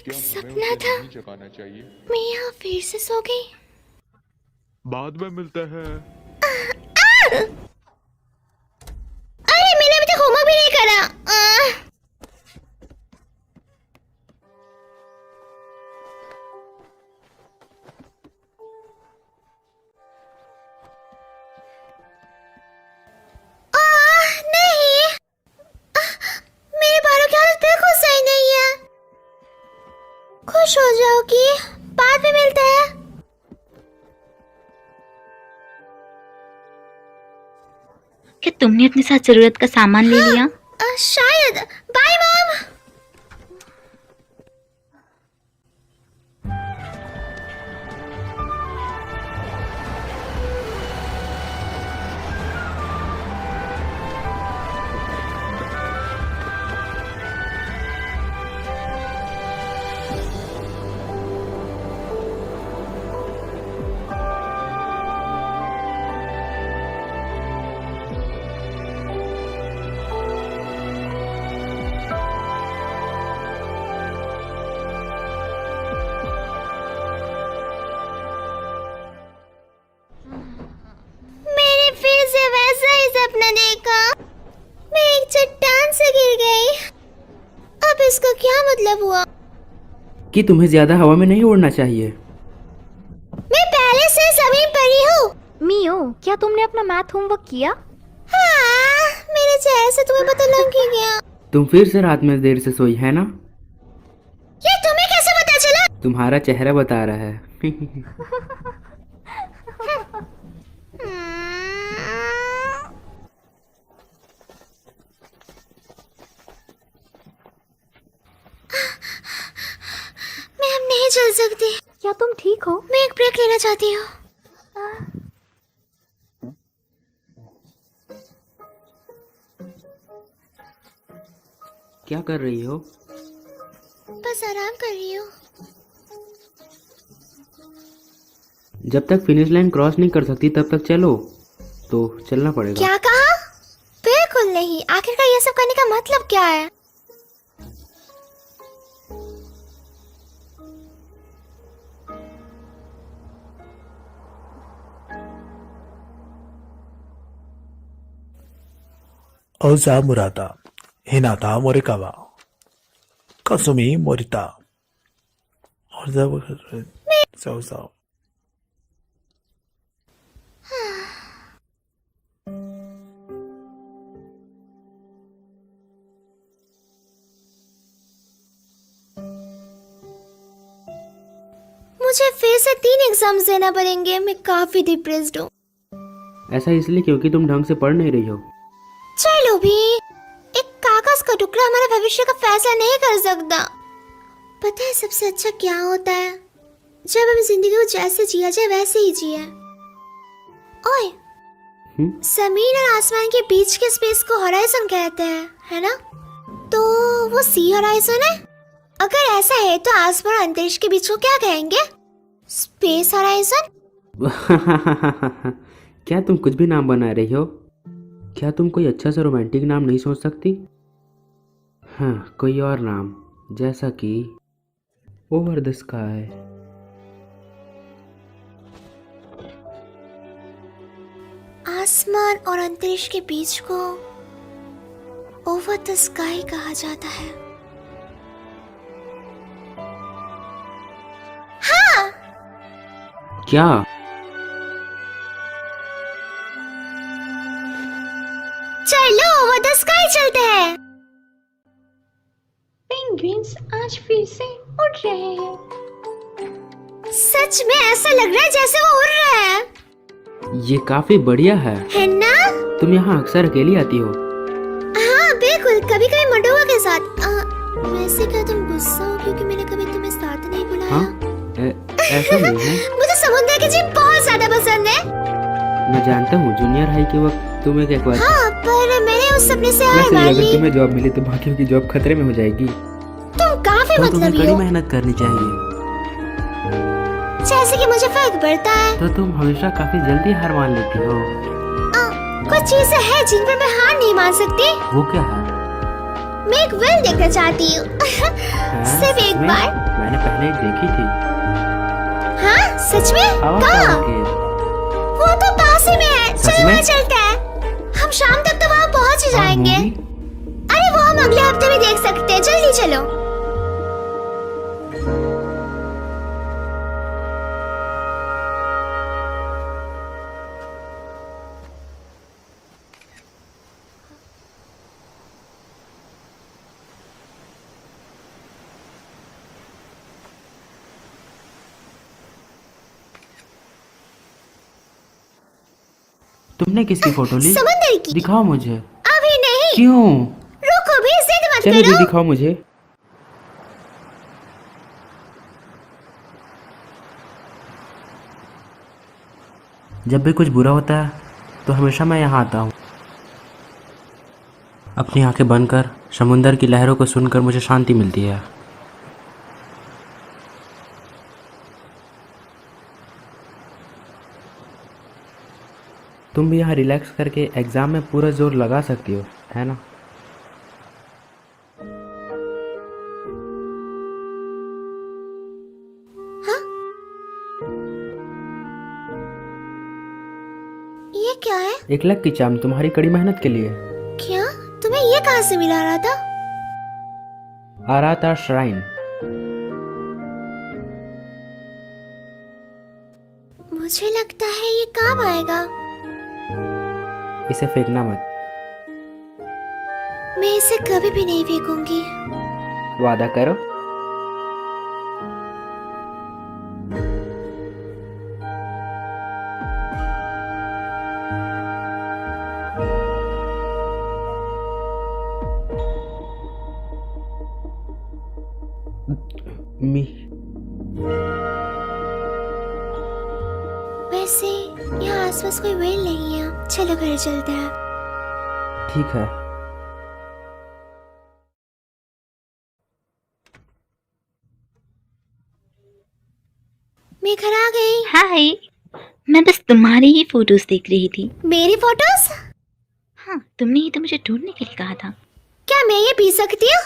एक सपना था। जगाना चाहिए। मैं यहाँ फिर से सो गई। बाद में मिलते हैं। अरे मैंने अभी तक होमवर्क भी नहीं करा। नहीं, मेरे बालों की हालत बिल्कुल सही नहीं है। खुश हो जाओगी, बाद में मिलते हैं। क्या तुमने अपने साथ जरूरत का सामान ले लिया? शायद। Bye mom. सपना देखा, मैं एक चट्टान से गिर गई। अब इसका क्या मतलब हुआ? कि तुम्हें ज्यादा हवा में नहीं उड़ना चाहिए। मैं पहले से जमीन पर ही हूँ। मियो, क्या तुमने अपना मैथ होमवर्क किया? हाँ, मेरे चेहरे से तुम्हें पता लग ही गया। तुम फिर से रात में देर से सोई है ना? ये तुम्हें कैसे पता चला? तुम्हारा चेहरा बता रहा है। मैं अब नहीं चल सकती। क्या तुम ठीक हो? मैं एक ब्रेक लेना चाहती हूँ। क्या कर रही हो? बस आराम कर रही हूँ। जब तक फिनिश लाइन क्रॉस नहीं कर सकती तब तक चलो। तो चलना पड़ेगा। क्या कहा? बिल्कुल नहीं। आखिरकार ये सब करने का मतलब क्या है? Osamurata, Hinata Morikawa, Kasumi Morita. So. मुझे फिर से 3 एग्जाम्स देना पड़ेंगे। मैं काफी डिप्रेस्ड हूँ। ऐसा इसलिए क्योंकि तुम ढंग से पढ़ नहीं रही हो। चलो भी, एक कागज का टुकड़ा हमारे भविष्य का फैसला नहीं कर सकता। पता है सबसे अच्छा क्या होता है? जब हम जिंदगी को जैसे जिया जाए वैसे ही जिए। ओए, जमीन और आसमान के बीच के स्पेस को हॉराइजन कहते हैं, है ना? तो वो सी हॉराइजन है। अगर ऐसा है तो आसमान और अंतरिक्ष के बीच को क्या कहेंगे? Space horizon. क्या तुम कुछ भी नाम बना रही हो? क्या तुम कोई अच्छा सा रोमांटिक नाम नहीं सोच सकती? हाँ, कोई और नाम, जैसा कि ओवर द स्काई। आसमान और अंतरिक्ष के बीच को ओवर द स्काई कहा जाता है। हाँ, क्या? चलो ओवर द स्काई चलते हैं। पेंगुइन्स आज फिर से उड़ रहे हैं। सच में ऐसा लग रहा है जैसे वो उड़ रहा है। ये काफी बढ़िया है ना? तुम यहाँ अक्सर अकेली आती हो? हाँ बिल्कुल, कभी कभी मंडोवा के साथ। वैसे क्या तुम गुस्सा हो क्योंकि मैंने कभी तुम्हें साथ नहीं बुलाया? हाँ, ऐसा नहीं है। मुझे समुद्र के जीव बहुत ज्यादा पसंद है। मैं जानता हूँ जूनियर हाई के वक्त तुम एक बार हाँ, पर मैंने उस सपने से हार वैसे मान अगर ली। तुम्हें जॉब मिली तो बाकियों की जॉब खतरे में हो जाएगी। तुम काफी तो तुम्हें मतलबी कड़ी हो। मेहनत करनी चाहिए। जैसे कि मुझे फर्क पड़ता है। तो तुम हमेशा काफी जल्दी हार मान लेती हो। कुछ चीजें हैं जिन पर मैं हार नहीं मान सकती। वो क्या है? मैं एक वेल देखना चाहती हूँ। हाँ, सिर्फ सच एक में? बार। मैंने पहले एक देखी थी। हाँ सच में? हवा कहाँ? पार के। वो तो पास ही में है। सच चलो में? वहाँ चलते हैं। हम शाम तक तो वहाँ पहुँच ही और जाएंगे। मूवी? अरे वो हम अगले हफ्ते भी देख सकते हैं। जल्दी चलो। तुमने किसकी फोटो ली? समंदर की। दिखाओ मुझे। अभी नहीं। क्यों? रुको भी, जिद मत चलो करो। दिखाओ मुझे। जब भी कुछ बुरा होता है तो हमेशा मैं यहाँ आता हूँ। अपनी आंखें बंद कर समुंदर की लहरों को सुनकर मुझे शांति मिलती है। तुम भी यहाँ रिलैक्स करके एग्ज़ाम में पूरा जोर लगा सकती हो, है ना? ये क्या है? एक लक की चाम तुम्हारी कड़ी मेहनत के लिए। क्या? तुम्हें ये कहाँ से मिला रहा था? आराता श्राइन। मुझे लगता है ये काम आएगा। इसे फेंकना मत। मैं इसे कभी भी नहीं फेंकूंगी। वादा करो। मी वैसे यहाँ आसपास कोई वेल नहीं है। चलो घर चलते हैं। ठीक है। मैं घर आ गई। हाय, मैं बस तुम्हारी ही फोटोज देख रही थी। मेरी फोटोज? हाँ, तुमने ही तो मुझे ढूंढने के लिए कहा था। क्या मैं ये पी सकती हूँ?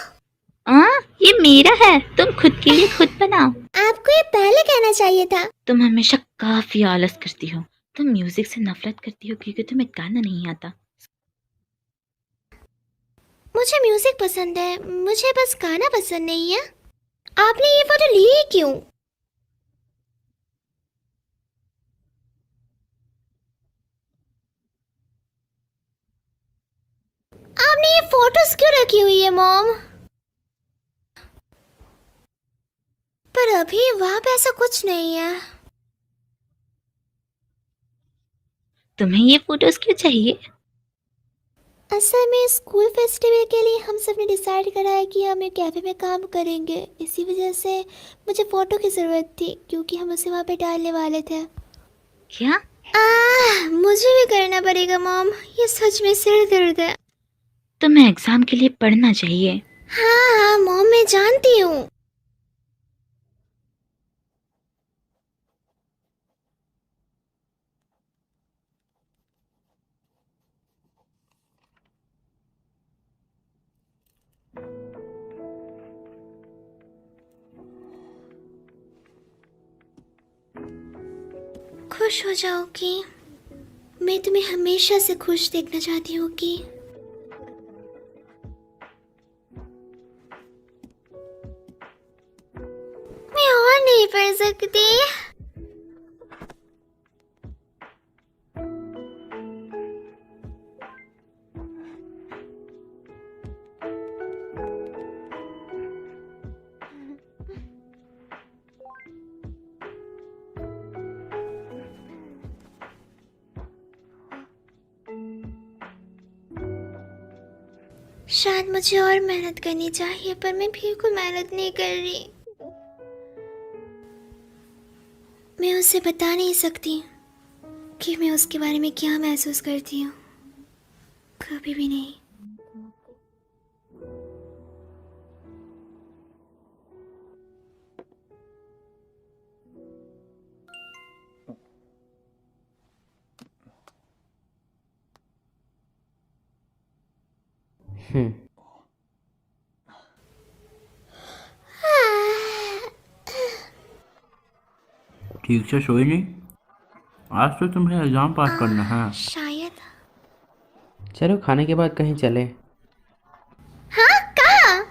ये मेरा है, तुम खुद के लिए खुद बनाओ। आपको ये पहले कहना चाहिए था। तुम हमेशा काफी आलस करती हो। तुम म्यूजिक से नफरत करती हो क्योंकि तुम्हें गाना नहीं आता। मुझे म्यूजिक पसंद है, मुझे बस गाना पसंद नहीं है। आपने ये फोटो ली ही क्यों? आपने ये फोटोज क्यों रखी हुई है मॉम? पर अभी वहां पे ऐसा कुछ नहीं है। तुम्हें ये फोटोज क्यों चाहिए? असल में स्कूल फेस्टिवल के लिए हम सब ने डिसाइड करा है कि हम एक कैफे में काम करेंगे। इसी वजह से मुझे फोटो की जरूरत थी क्योंकि हम उसे वहाँ पे डालने वाले थे। क्या? मुझे भी करना पड़ेगा मॉम, ये सच में सिर दर्द है। तुम्हें एग्जाम के लिए पढ़ना चाहिए। हाँ हाँ मॉम, मैं जानती हूँ। खुश हो जाओगी। मैं तुम्हें हमेशा से खुश देखना चाहती हूँ कि मैं और नहीं पढ़ सकती। शायद मुझे और मेहनत करनी चाहिए, पर मैं बिल्कुल मेहनत नहीं कर रही। मैं उसे बता नहीं सकती कि मैं उसके बारे में क्या महसूस करती हूँ, कभी भी नहीं। ठीक से सोई नहीं? आज तो तुम्हें एग्जाम पास करना है। शायद। चलो खाने के बाद कहीं चले। हाँ, कहाँ?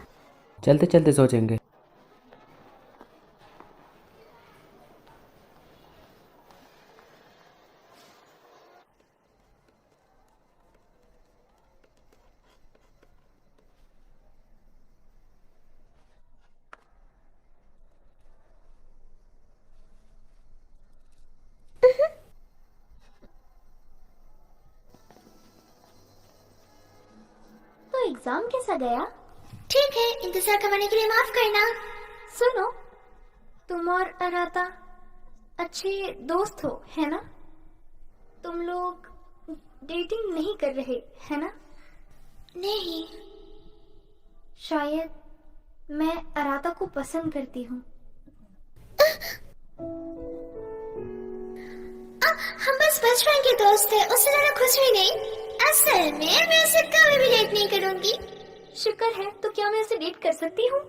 चलते चलते सोचेंगे। तो एग्जाम कैसा गया? ठीक है, इंतजार करवाने के लिए माफ करना। सुनो, तुम और अराता अच्छे दोस्त हो, है ना? तुम लोग डेटिंग नहीं कर रहे, है ना? नहीं। शायद मैं अराता को पसंद करती हूँ। हम बस बचपन के दोस्त थे, उससे ज्यादा कुछ भी नहीं। असल में मैं उसे कभी भी डेट नहीं करूंगी। शुक्र है, तो क्या मैं उसे डेट कर सकती हूँ?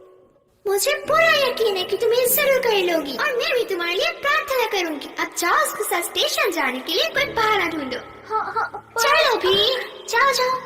मुझे पूरा यकीन है कि तुम ये जरूर कर लोगी, और मैं भी तुम्हारे लिए प्रार्थना करूंगी। अब जाओ, उसके साथ स्टेशन जाने के लिए कोई बहाना ढूंढो। हाँ हाँ, चलो भी, जाओ जाओ।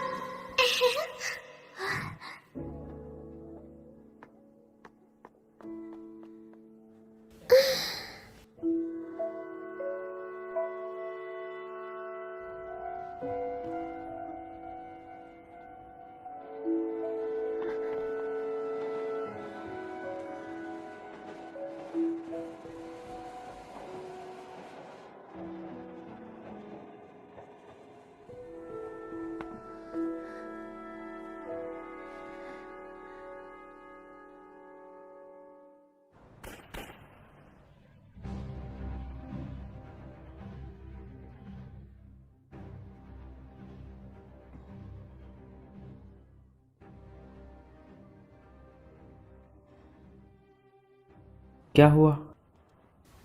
क्या हुआ?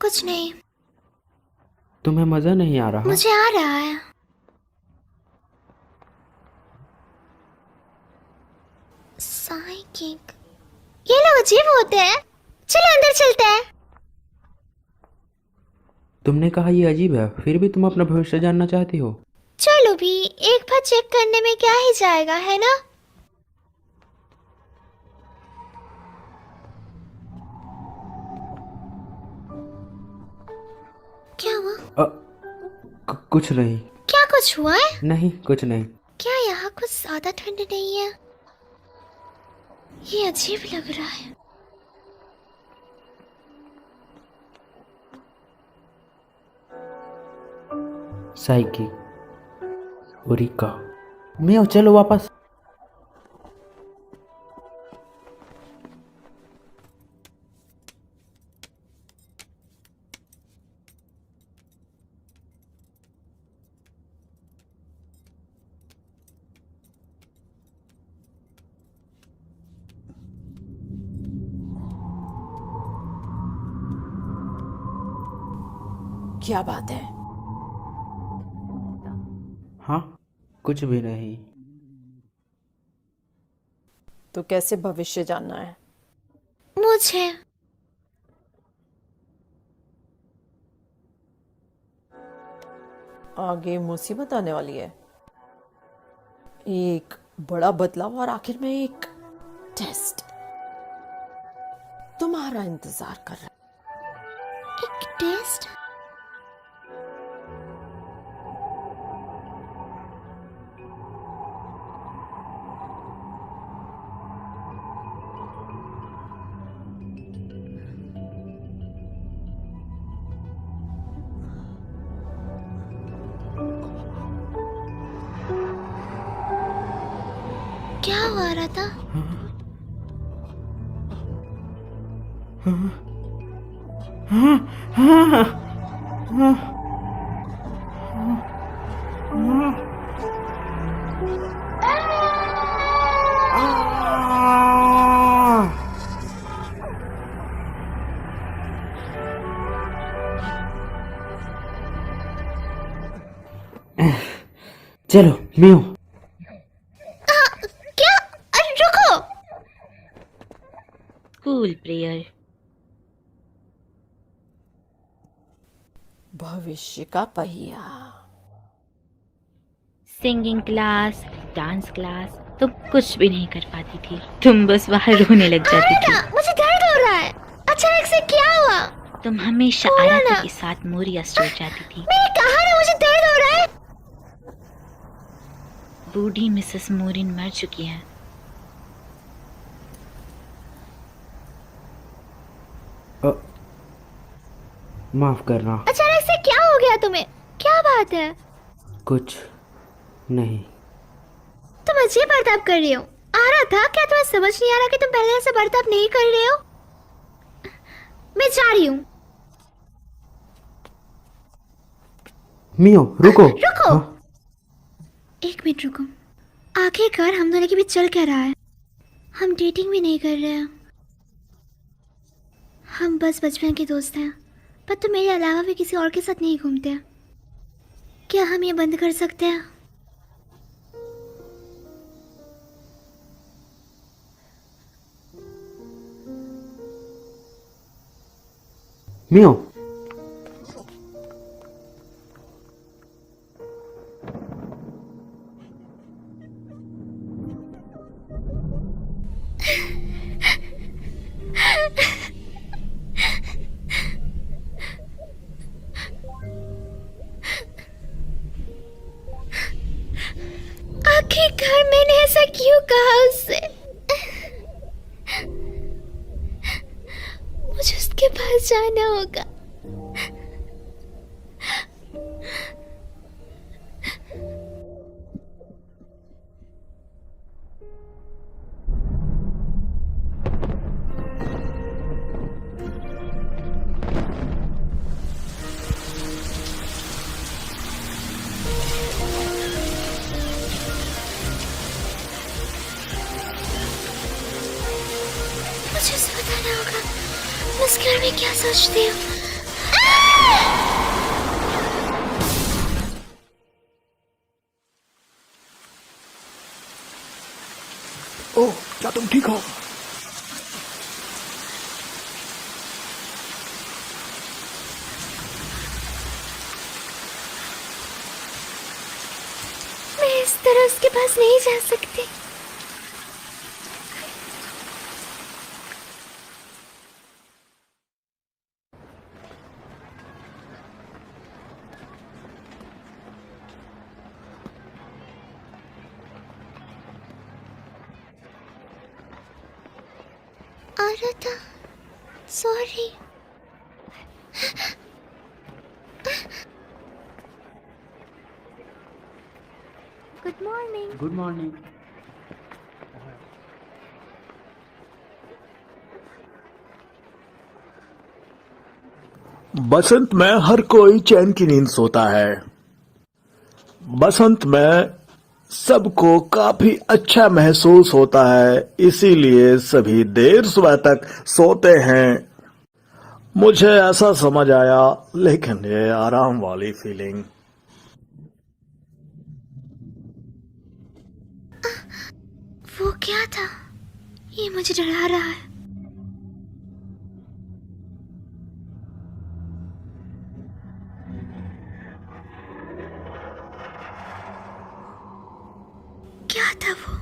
कुछ नहीं। तुम्हें मजा नहीं आ रहा? मुझे आ रहा है। साइकिक, ये लोग अजीब होते हैं। चलो अंदर चलते हैं। तुमने कहा ये अजीब है, फिर भी तुम अपना भविष्य जानना चाहती हो? चलो भी, एक बार चेक करने में क्या ही जाएगा, है ना? क्या हुआ? कुछ नहीं। क्या कुछ हुआ है? नहीं, कुछ नहीं। क्या यहाँ कुछ ज्यादा ठंड नहीं है? ये अजीब लग रहा है। साइकी, ओरिका, मैं चलो वापस। क्या बात है? हाँ, कुछ भी नहीं। तो कैसे भविष्य जानना है? मुझे आगे मुसीबत आने वाली है। एक बड़ा बदलाव और आखिर में एक टेस्ट तुम्हारा इंतजार कर रहा है। एक टेस्ट? क्या हुआ रहा था? चलो मियो। क्या? अरे रुको। School prayer. भविष्य का पहिया। सिंगिंग क्लास, डांस क्लास, तुम कुछ भी नहीं कर पाती थी। तुम बस बाहर रोने लग जाती थी। मुझे दर्द हो रहा है। अचानक से क्या हुआ? तुम हमेशा बोलो आराधा ना। के साथ मोरिया स्टोर जाती थी। मैंने कहा ना मुझे दर्द हो रहा है। बूढ़ी मिसेस मोरिन मर चुकी है। माफ करना। अचानक से क्या हो गया तुम्हें? क्या बात है? कुछ नहीं। तुम अजीब बर्ताव कर रही हो। आ रहा था क्या? तुम्हें समझ नहीं आ रहा कि तुम पहले ऐसा बर्ताव नहीं कर रहे हो? मैं जा रही हूँ। मियो रुको। रुको। हाँ? एक मिनट रुको। आखिरकार हम दोनों के बीच चल क्या रहा है? हम डेटिंग भी नहीं कर रहे हैं। हम बस बचपन के दोस्त हैं। पर तुम मेरे अलावा भी किसी और के साथ नहीं घूमते। क्या हम ये बंद कर सकते हैं? मियो आखिरकार मैंने ऐसा क्यों कहा उससे? मुझे उसके पास जाना होगा। मुझे उसे बताना होगा मैं उसके बारे में क्या सोचती हूँ। ओह, क्या तुम ठीक हो? मैं इस तरह उसके पास नहीं जा सकती। Aradha, sorry. Good morning. Good morning. बसंत में हर कोई चैन की नींद सोता है। बसंत में सबको काफी अच्छा महसूस होता है, इसीलिए सभी देर सुबह तक सोते हैं। मुझे ऐसा समझ आया, लेकिन ये आराम वाली फीलिंग। वो क्या था? ये मुझे डरा रहा है। क्या था वो?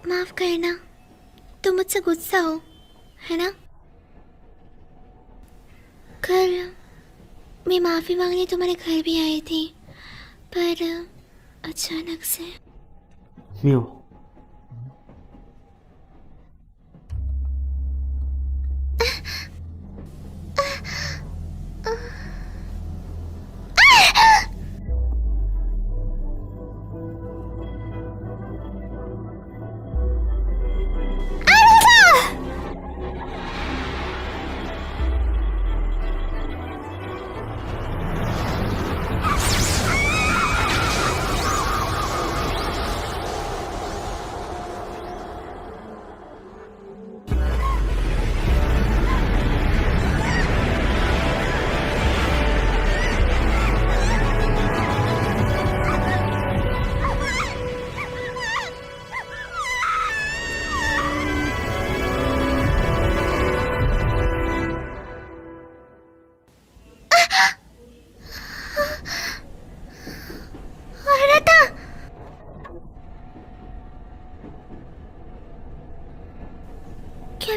माफ करना, तुम मुझसे गुस्सा हो, है ना? कल मैं माफी मांगने तुम्हारे घर भी आई थी, पर अचानक से मियो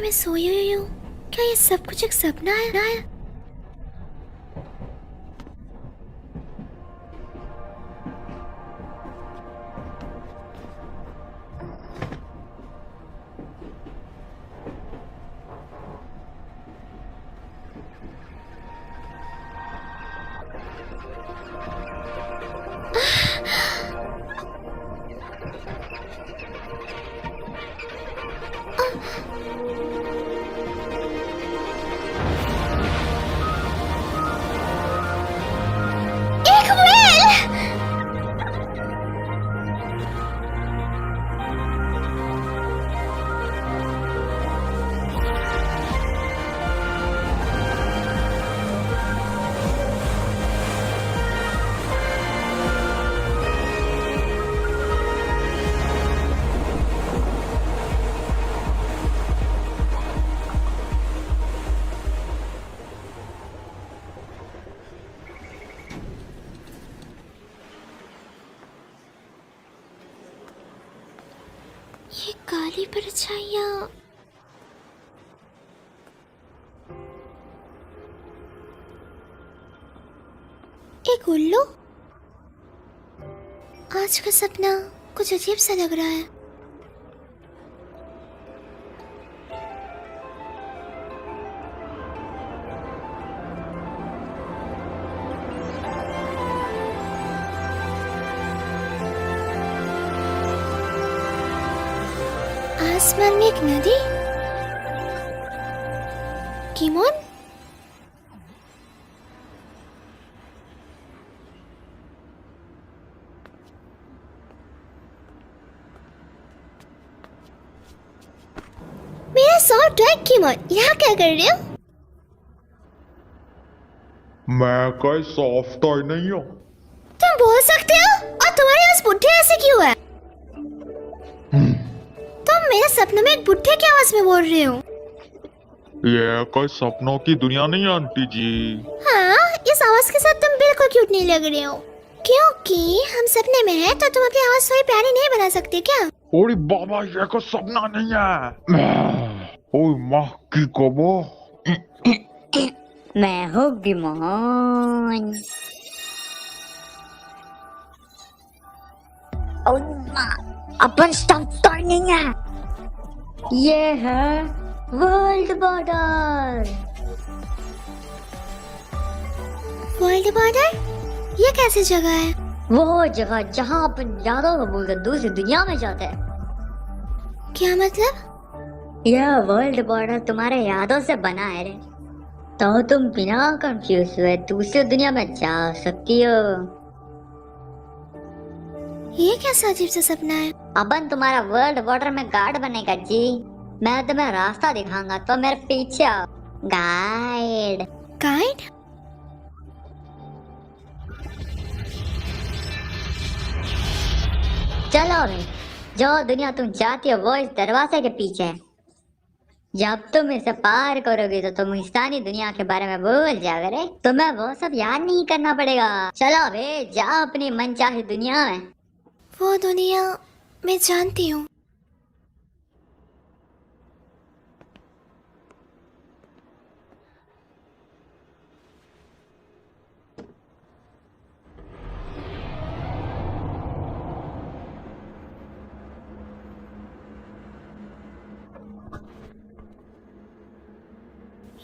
मैं सोई हुई हूँ? क्या ये सब कुछ एक सपना है? एक व्हेल! ये काली परछाइयाँ एक उल्लू। आज का सपना कुछ अजीब सा लग रहा है। आसमान में एक नदी। किमोन? मेरा सॉफ्ट ड्रैग किमोन, यहाँ क्या कर रहे हो? मैं कोई सॉफ्ट टॉय नहीं हूँ। तुम बोल सकते हो? और तुम्हारे पास बुढ़े ऐसे क्यों है? तुम मेरे सपने में एक बुढ़े की आवाज में बोल रहे हो? ये कोई सपनों की दुनिया नहीं है आंटी जी। हाँ, इस आवाज के साथ तुम बिल्कुल क्यूट नहीं लग रहे हो। क्योंकि हम सपने में हैं, तो तुम अपनी आवाज थोड़ी प्यारी नहीं बना सकते क्या? ओरे बाबा, ये कोई सपना नहीं है। ओए माँ की कबो। मैं हूँ गिमोन। अपन स्टॉप टॉय नहीं है, ये है वर्ल्ड बॉर्डर। World border? ये कैसी जगह है? वो जगह जहाँ अपन यादों को भूलकर दूसरी दुनिया में जाते हैं। क्या मतलब? यह वर्ल्ड बॉर्डर तुम्हारे यादों से बना है रे, तो तुम बिना कंफ्यूज हुए दूसरी दुनिया में जा सकती हो। ये कैसा अजीब सा सपना है? अपन तुम्हारा वर्ल्ड बॉर्डर में गार्ड बनेगा जी। मैं तुम्हें रास्ता दिखाऊंगा, तो मेरे पीछे आओ। गाइड। गाइड? चलो भाई, जो दुनिया तुम चाहती हो वो इस दरवाजे के पीछे है। जब तुम इसे पार करोगे तो तुम स्थानीय दुनिया के बारे में भूल जाओगे रे। तुम्हें वो सब याद नहीं करना पड़ेगा। चलो भाई, जाओ अपनी मनचाही दुनिया में। वो दुनिया मैं जानती हूँ।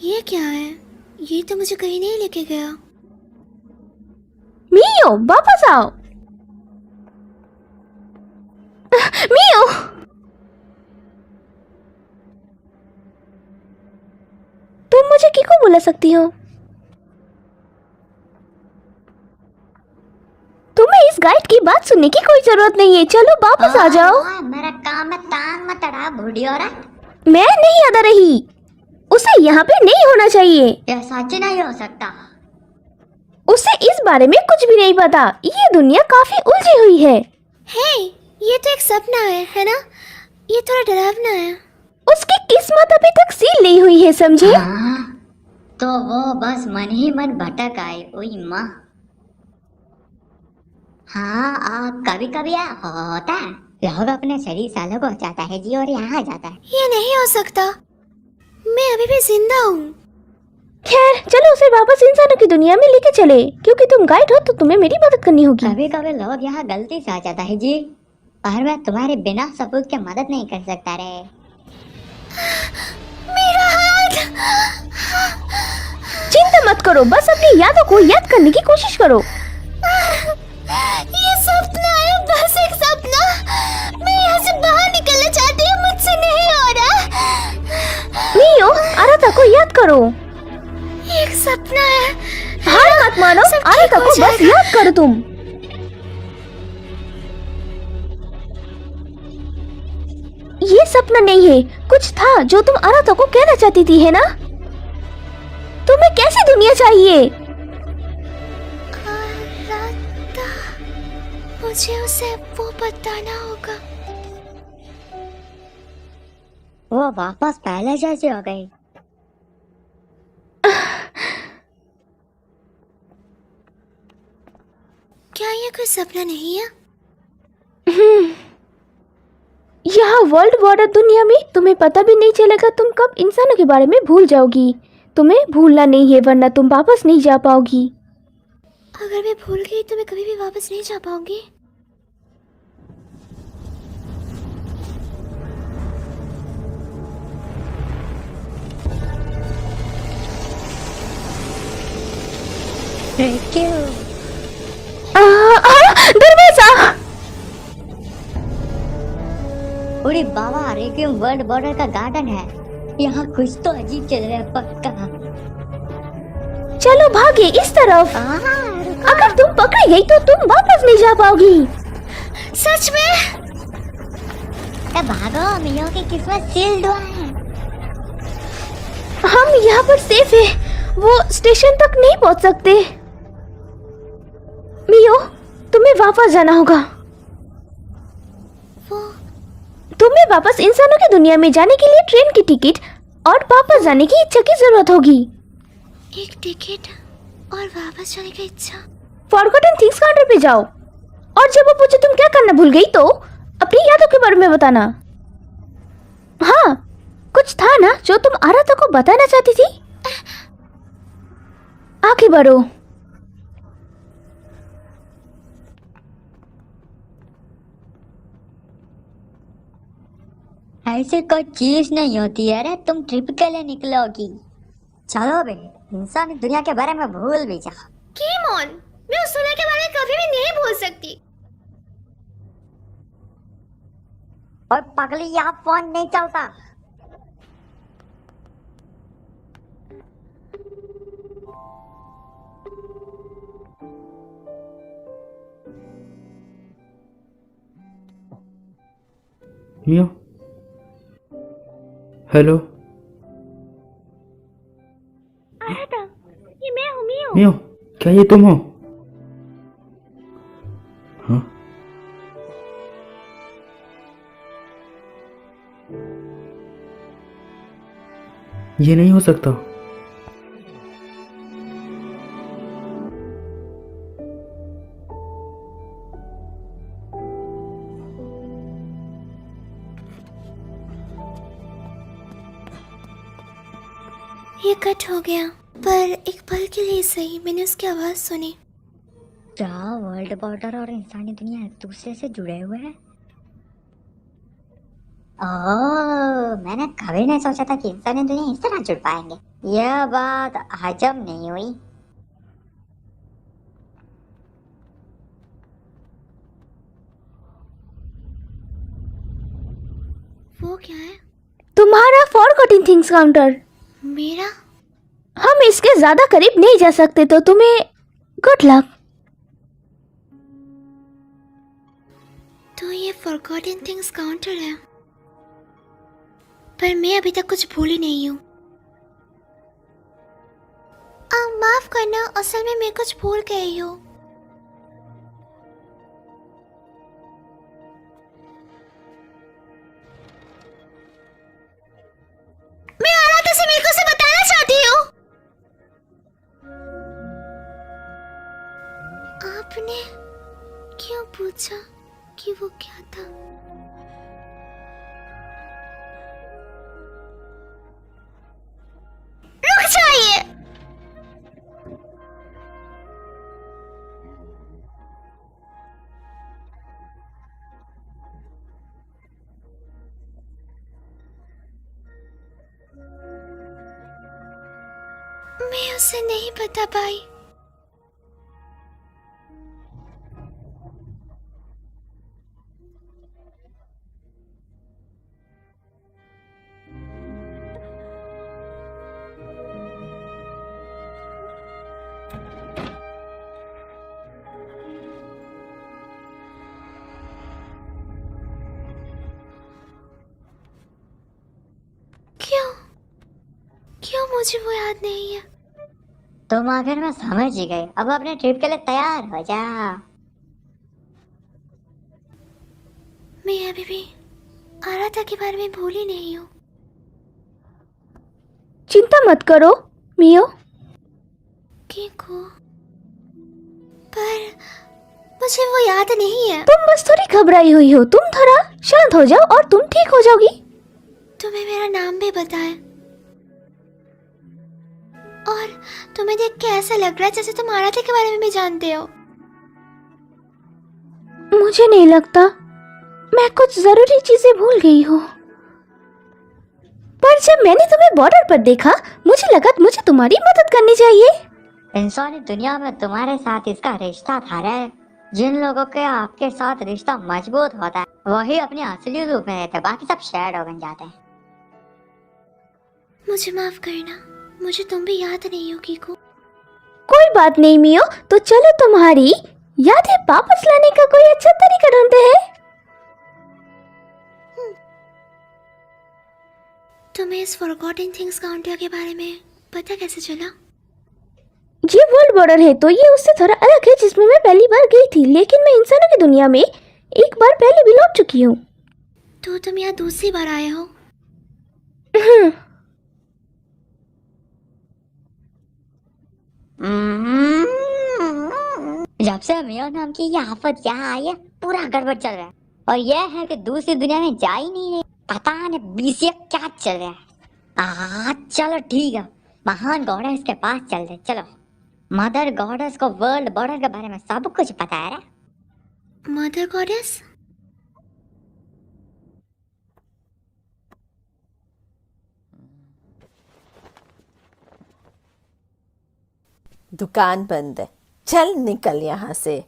ये क्या है? ये तो मुझे कहीं नहीं लेके गया। मियो, वापस आओ। मियो, तुम मुझे किको बुला सकती हो? तुम्हें इस गाइड की बात सुनने की कोई जरूरत नहीं है। चलो वापस आ जाओ। मेरा काम में टांग मत अड़ा बूढ़ी औरत। मैं नहीं अदा रही, उसे यहाँ पे नहीं होना चाहिए। यह सच नहीं हो सकता। उसे इस बारे में कुछ भी नहीं पता। ये दुनिया काफी उलझी हुई है। हे, ये तो एक सपना है ना? ये थोड़ा डरावना है। उसकी किस्मत अभी तक सील नहीं हुई है, समझे? हाँ, तो वो बस मन ही मन भटक आए। ओई माँ। हाँ, कभी कभी होता है। लोग अपने शरीर सालों को जाता है जी और यहाँ जाता है। ये नहीं हो सकता। मैं अभी भी जिंदा हूँ। खैर चलो उसे वापस इंसानों की दुनिया में लेके चले, क्योंकि तुम गाइड हो तो तुम्हें मेरी मदद करनी होगी। कभी कभी लोग यहाँ गलती से आ जाता है जी, और मैं तुम्हारे बिना सबूत के मदद नहीं कर सकता रे। मेरा हाथ। चिंता मत करो, बस अपनी यादों को याद करने की कोशिश करो। ये सपना है, बस एक सपना। मैं यहाँ से बाहर निकलना चाहती हूँ, मुझसे नहीं हो रहा। मियो, आराधा को याद करो। एक सपना है। हार मत मानो, सब ठीक आराधा हो को बस जाएगा। याद करो तुम। ये सपना नहीं है, कुछ था जो तुम आराधा को कहना चाहती थी, है ना? तुम्हें कैसी दुनिया चाहिए? आराधा, मुझे उसे वो बताना होगा। वो वापस पहले जैसी हो गई। क्या ये कोई सपना नहीं है? यहाँ वर्ल्ड बॉर्डर दुनिया में तुम्हें पता भी नहीं चलेगा तुम कब इंसानों के बारे में भूल जाओगी। तुम्हें भूलना नहीं है, वरना तुम वापस नहीं जा पाओगी। अगर मैं भूल गई तो मैं कभी भी वापस नहीं जा पाऊंगी। क्यों? दरवाजा! अरे बाबा, रेक्विएम वर्ल्ड बॉर्डर का गार्डन है। यहाँ कुछ तो अजीब चल रहा है पक्का। चलो भागे इस तरफ। अगर तुम पकड़ी गई तो तुम वापस नहीं जा पाओगी। सच में? भागो, मियो की किस्मत सील्ड हुआ है। हम यहाँ पर सेफ है, वो स्टेशन तक नहीं पहुँच सकते। मियो, तुम्हें वापस जाना होगा। वो तुम्हें वापस इंसानों की दुनिया में जाने के लिए ट्रेन की टिकट और वापस जाने की इच्छा की जरूरत होगी। एक टिकट और वापस जाने की इच्छा। फॉरगॉटन थिंग्स काउंटर पे जाओ, और जब वो पूछे तुम क्या करना भूल गई तो अपनी यादों के बारे में बताना। हाँ, कुछ था ना जो तुम आराधा को बताना चाहती थी। आगे बढ़ो। ऐसी कोई चीज नहीं होती है रे, तुम ट्रिप के लिए निकलोगी। चलो बे, इंसानी दुनिया के बारे में भूल भी जाओ। केमोन, मैं उस दुनिया के बारे में कभी भी नहीं भूल सकती। और पगली, यहाँ फोन नहीं चलता। मियो, हेलो। आराधा, ये मैं हूँ मियो। मियो, क्या ये तुम हो? हाँ? ये नहीं हो सकता। ये कट हो गया, पर एक पल के लिए सही मैंने उसकी आवाज सुनी। क्या वर्ल्ड बॉर्डर और इंसानी दुनिया एक दूसरे से जुड़े हुए हैं? ओह, मैंने कभी नहीं सोचा था कि इंसानी दुनिया इस तरह जुड़ पाएंगे। यह बात हजम नहीं हुई। वो क्या है? तुम्हारा फॉरगॉटन थिंग्स काउंटर। मेरा? हम इसके ज्यादा करीब नहीं जा सकते, तो तुम्हें गुड लक। तो ये फॉरगॉटन थिंग्स काउंटर है, पर मैं अभी तक कुछ भूली नहीं हूँ। माफ करना, असल में मैं कुछ भूल गई हूँ। मैं आराधा से मिलकर उसे बताना चाहती हूँ। आपने क्यों पूछा कि वो क्या था? मैं उसे नहीं बता पाई। क्यों क्यों मुझे वो याद नहीं है? तुम आखिर में समझ ही गए, अब अपने ट्रिप के लिए तैयार हो जा। मैं अभी भी आराधा के बारे में भूली नहीं हूँ। चिंता मत करो मियो। किको, पर मुझे वो याद नहीं है। तुम बस थोड़ी घबराई हुई हो, तुम थोड़ा शांत हो जाओ और तुम ठीक हो जाओगी। तुम्हें मेरा नाम भी बताया और तुम्हें देख के ऐसा लग रहा है जैसे तुम आराध्या के बारे में भी जानते हो। मुझे नहीं लगता, मैं कुछ जरूरी चीजें भूल गई हूँ। पर जब मैंने तुम्हें बॉर्डर पर देखा मुझे लगा मुझे तुम्हारी मदद करनी चाहिए। इंसानी दुनिया में तुम्हारे साथ इसका रिश्ता था रे। जिन लोगों के आपके साथ रिश्ता मजबूत होता है वही अपने असली रूप में रहते, बाकी सब शैडो बन जाते हैं। मुझे माफ करना, मुझे तुम भी याद नहीं हो कीको। कोई बात नहीं मियो, तो चलो तुम्हारी यादें वापस लाने का कोई अच्छा तरीका ढूंढते हैं। तुम्हें इस फॉरगॉटन थिंग्स काउंटिया के बारे में पता कैसे चला? ये वर्ल्ड बॉर्डर है तो ये उससे थोड़ा अलग है जिसमें मैं पहली बार गई थी, लेकिन मैं इंसानों की दुनिया में एक बार पहले भी लौट चुकी हूँ। तो तुम यहाँ दूसरी बार आए हो? जब से मियो नाम की ये आफत यहाँ आई है पूरा गड़बड़ चल रहा है। और यह है कि दूसरी दुनिया में जा ही नहीं रही, पता नहीं बीसीए क्या चल रहा है। चलो ठीक है, महान गॉडेस के पास चल रहे। चलो, मदर गॉडेस को वर्ल्ड बॉर्डर के बारे में सब कुछ पता है रे। Mother goddess? दुकान बंद है, चल निकल यहाँ से।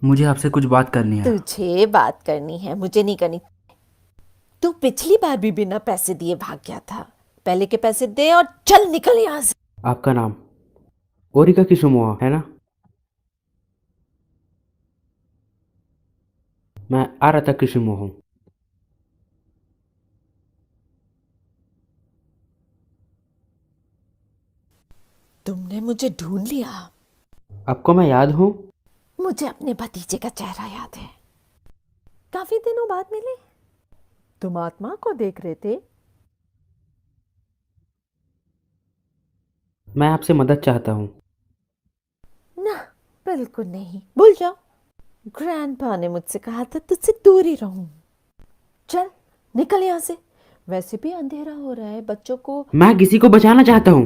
मुझे आपसे कुछ बात करनी है। तुझे बात करनी है, मुझे नहीं करनी। तू पिछली बार भी बिना पैसे दिए भाग गया था, पहले के पैसे दे और चल निकल यहाँ से। आपका नाम ओरिका किसुमोआ है ना? मैं आराधा किसुमो हूँ। तुमने मुझे ढूंढ लिया। आपको मैं याद हूँ? मुझे अपने भतीजे का चेहरा याद है, काफी दिनों बाद मिले। तुम आत्मा को देख रहे थे। मैं आपसे मदद चाहता हूँ। ना, बिल्कुल नहीं, भूल जाओ। ग्रैंडपा ने मुझसे कहा था तुझसे दूर ही रहूं। चल निकल यहाँ से, वैसे भी अंधेरा हो रहा है, बच्चों को। मैं किसी को बचाना चाहता हूँ।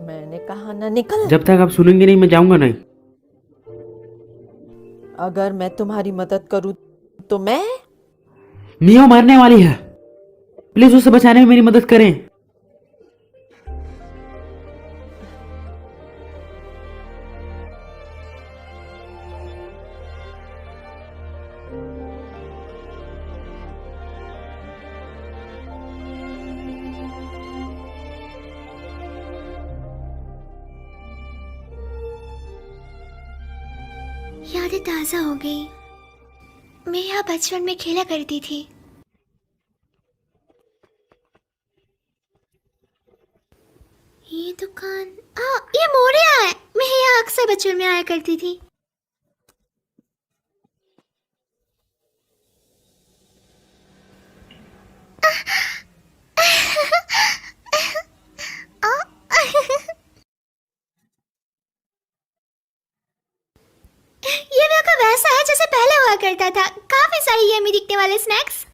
मैंने कहा ना निकल। जब तक आप सुनेंगे नहीं मैं जाऊंगा नहीं। अगर मैं तुम्हारी मदद करूं तो मैं। मियो मरने वाली है, प्लीज उसे बचाने में मेरी मदद करें। यादें ताज़ा हो गई। मैं यहाँ बचपन में खेला करती थी। ये दुकान, ये मोरिया है। मैं यहाँ अक्सर बचपन में आया करती थी। ये मेरे को वैसा है जैसे पहले हुआ करता था, काफी सारी यम्मी दिखने वाले स्नैक्स।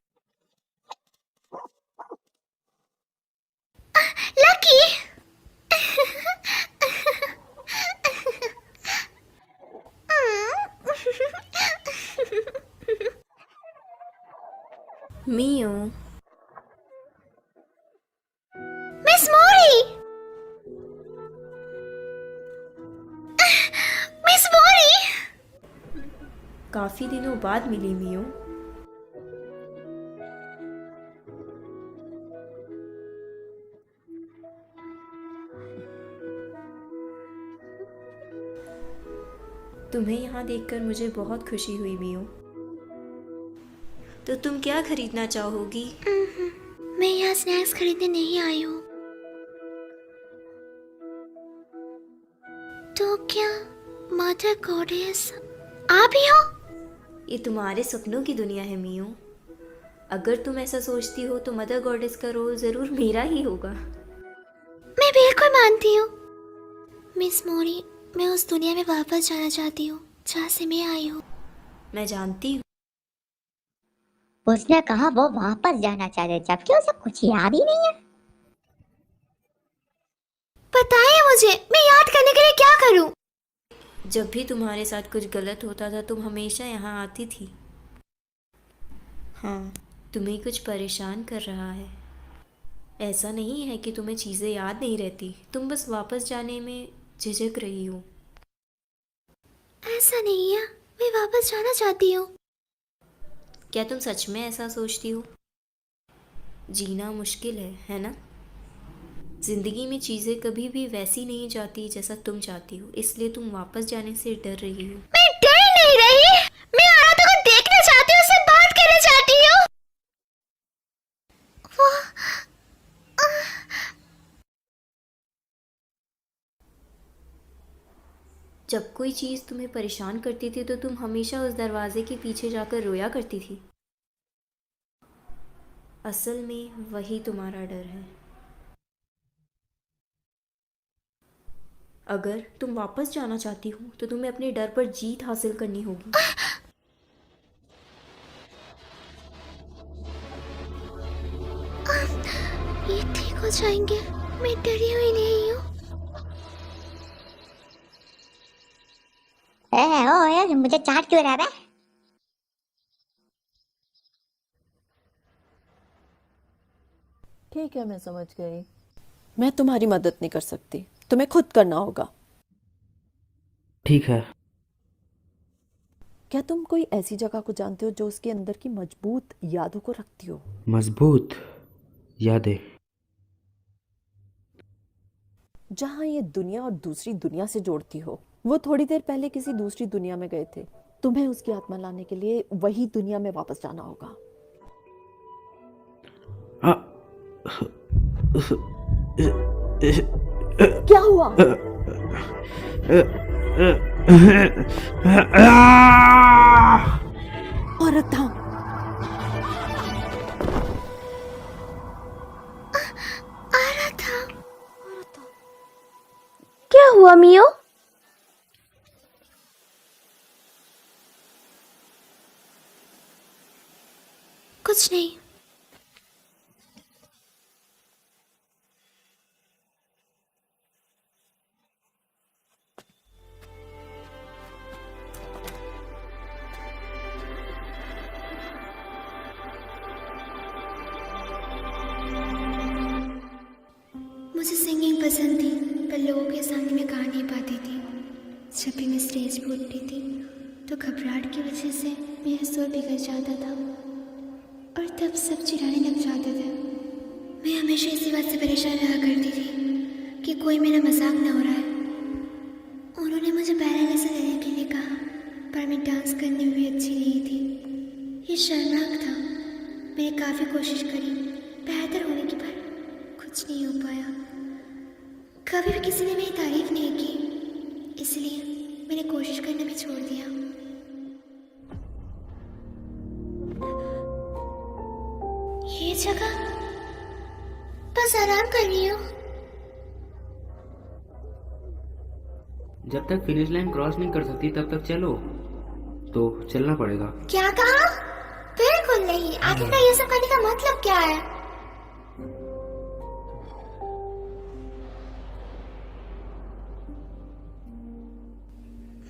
लकी। मिस मोरी। काफी दिनों बाद मिली मियो। तुम्हें यहाँ देखकर मुझे बहुत खुशी हुई मियो। तो तुम क्या खरीदना चाहोगी? मैं यहाँ स्नैक्स खरीदने नहीं आई हूँ। तो क्या मदर गॉडेस आप ही हो? ये तुम्हारे सपनों की दुनिया है मियो। अगर तुम ऐसा सोचती हो तो मदर गॉडेस का रोल जरूर मेरा ही होगा। मैं बिल्कुल मानती हूँ मिस मोरी। मैं उस दुनिया में वापस जाना चाहती हूँ जहाँ से मैं आई हूँ। मैं जानती हूँ। उसने कहा वो वापस जाना चाहते जबकि उसे कुछ याद ही नहीं है। बताइए मुझे, मैं याद करने के लिए क्या करूँ? जब भी तुम्हारे साथ कुछ गलत होता था तुम हमेशा यहाँ आती थी। हाँ, तुम्हें कुछ परेशान कर रहा है। ऐसा नहीं है कि तुम्हें चीज़ें याद नहीं रहती, तुम बस वापस जाने में झिझक रही हो। ऐसा नहीं है, मैं वापस जाना चाहती हूँ। क्या तुम सच में ऐसा सोचती हो? जीना मुश्किल है ना? जिंदगी में चीज़ें कभी भी वैसी नहीं जाती जैसा तुम चाहती हो, इसलिए तुम वापस जाने से डर रही हो। मैं डर नहीं रही, मैं आराधा को देखना चाहती हूँ, उससे बात करना चाहती हूँ। वो जब कोई चीज़ तुम्हें परेशान करती थी तो तुम हमेशा उस दरवाजे के पीछे जाकर रोया करती थी। असल में वही तुम्हारा डर है। अगर तुम वापस जाना चाहती हो तो तुम्हें अपने डर पर जीत हासिल करनी होगी। ये ठीक हो जाएंगे, मैं डरी हुई नहीं हूँ। ओ यार मुझे चाट क्यों रहा है? ठीक है, मैं समझ गई। मैं तुम्हारी मदद नहीं कर सकती, तुम्हें खुद करना होगा। ठीक है। क्या तुम कोई ऐसी जगह को जानते हो जो उसके अंदर की मजबूत यादों को रखती हो? मजबूत यादें? जहाँ ये दुनिया और दूसरी दुनिया से जोड़ती हो। वो थोड़ी देर पहले किसी दूसरी दुनिया में गए थे, तुम्हें उसकी आत्मा लाने के लिए वही दुनिया में वापस जाना होगा। क्या हुआ? औरत था। क्या हुआ मियो? कुछ नहीं। मुझे सिंगिंग पसंद थी, पर लोगों के सामने मैं गा नहीं पाती थी। जब भी मैं स्टेज पर उठती थी तो घबराहट की वजह से मेरा सुर बिगड़ जाता था और तब सब चिल्लाने लग जाते थे। मैं हमेशा इसी बात से परेशान रहा करती थी कि कोई मेरा मजाक ना हो रहा है। उन्होंने मुझे बैले लेसन लेने के लिए कहा, पर मैं डांस करने में भी अच्छी नहीं थी। ये शर्मनाक था। मैंने काफ़ी कोशिश करी बेहतर होने की, पर कुछ नहीं हो पाया। कभी भी किसी ने मेरी तारीफ नहीं की, इसलिए मैंने कोशिश करना भी छोड़ दिया। ये जगह बस आराम कर रही हूँ। जब तक फिनिश लाइन क्रॉस नहीं कर सकती तब तक चलो। तो चलना पड़ेगा। क्या कहा? बिल्कुल नहीं। आखिरकार ये सब करने का मतलब क्या है?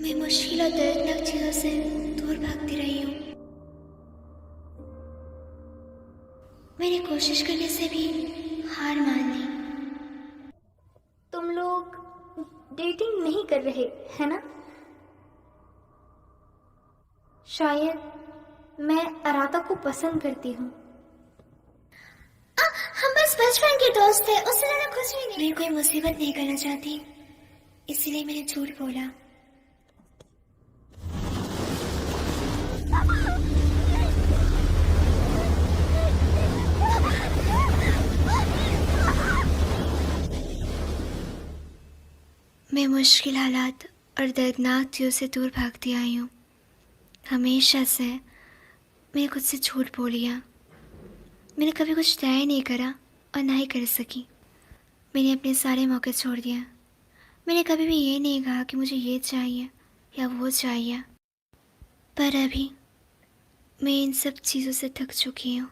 मैं मुश्किल और दर्दनाक चीजों से दूर भागती रही हूँ। मैंने कोशिश करने से भी हार मान ली। तुम लोग डेटिंग नहीं कर रहे है ना? शायद मैं अराता को पसंद करती हूँ। हम बस बचपन के दोस्त थे, उससे ज्यादा कुछ भी नहीं। मैं कोई मुसीबत नहीं करना चाहती, इसलिए मैंने झूठ बोला। मैं मुश्किल हालात और दर्दनाक चीज़ों से दूर भागती आई हूँ। हमेशा से मैंने खुद से झूठ बोल लिया। मैंने कभी कुछ तय नहीं करा और ना ही कर सकी। मैंने अपने सारे मौके छोड़ दिया। मैंने कभी भी ये नहीं कहा कि मुझे ये चाहिए या वो चाहिए। पर अभी मैं इन सब चीज़ों से थक चुकी हूँ।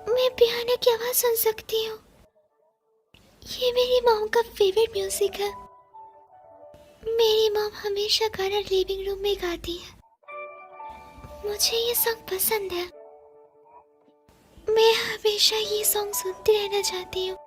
मैं पियानो की आवाज़ सुन सकती हूँ। ये मेरी मॉम का फेवरेट म्यूजिक है। मेरी मॉम हमेशा गाना लिविंग रूम में गाती है। मुझे ये सॉन्ग पसंद है। मैं हमेशा ये सॉन्ग सुनती रहना चाहती हूँ।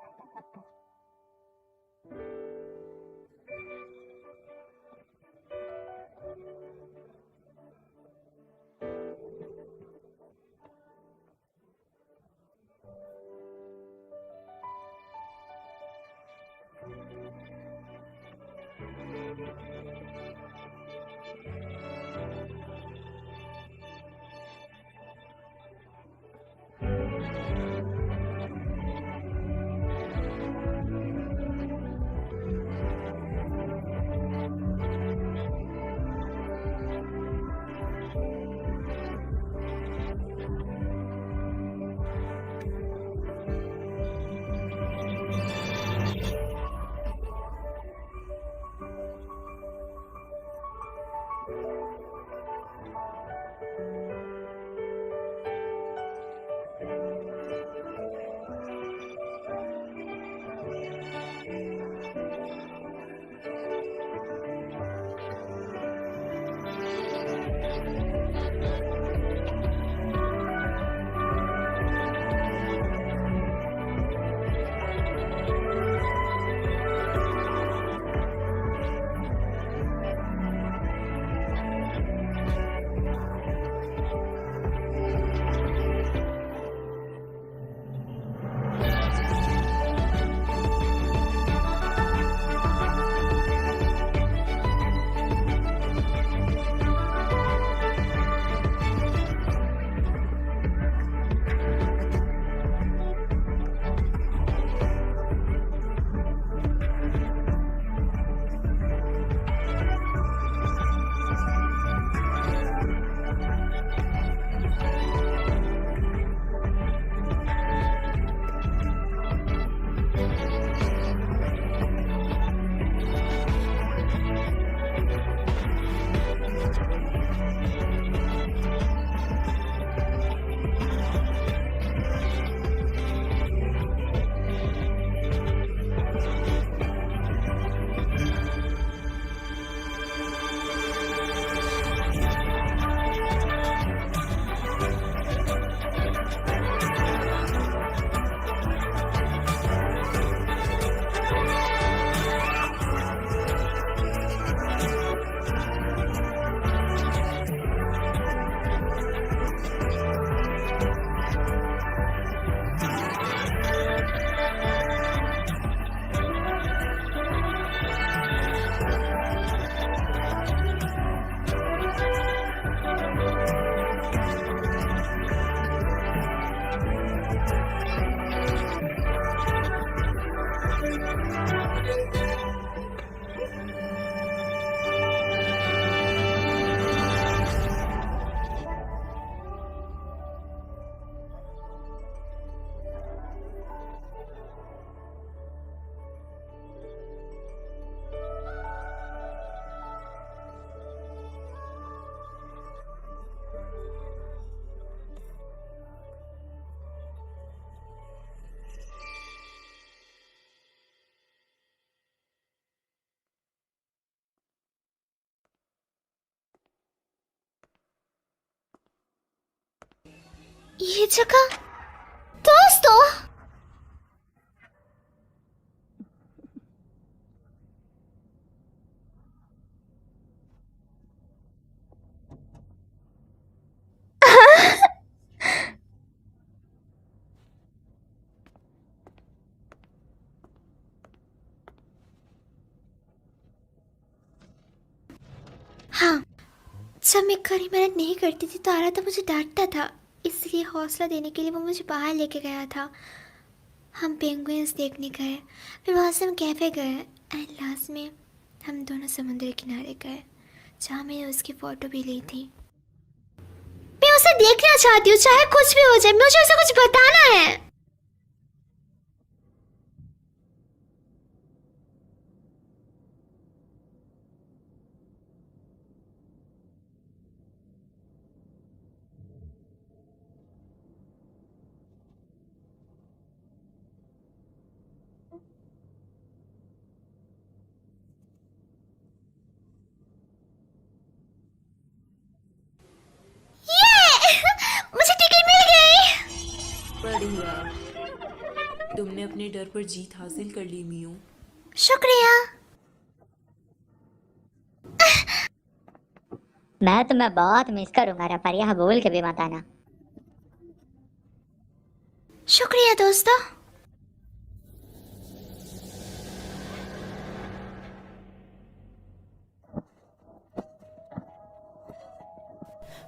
ये जगह दोस्तों। हाँ, जब मैं कड़ी मेहनत नहीं करती थी तो आराधा मुझे डांटता था, इसलिए हौसला देने के लिए वो मुझे बाहर लेके गया था। हम पेंगुइन्स देखने गए, फिर वहाँ से हम कैफे गए एंड लास्ट में हम दोनों समुद्र किनारे गए जहाँ मैंने उसकी फ़ोटो भी ली थी। मैं उसे देखना चाहती हूँ, चाहे कुछ भी हो जाए, मुझे उसे कुछ बताना है। मुझे टिकट मिल गई। बढ़िया, तुमने अपने डर पर जीत हासिल कर ली मियो। शुक्रिया। मैं तुम्हें बहुत मिस करूंगा रे, पर यह बोल के भी मत आना। शुक्रिया दोस्तों।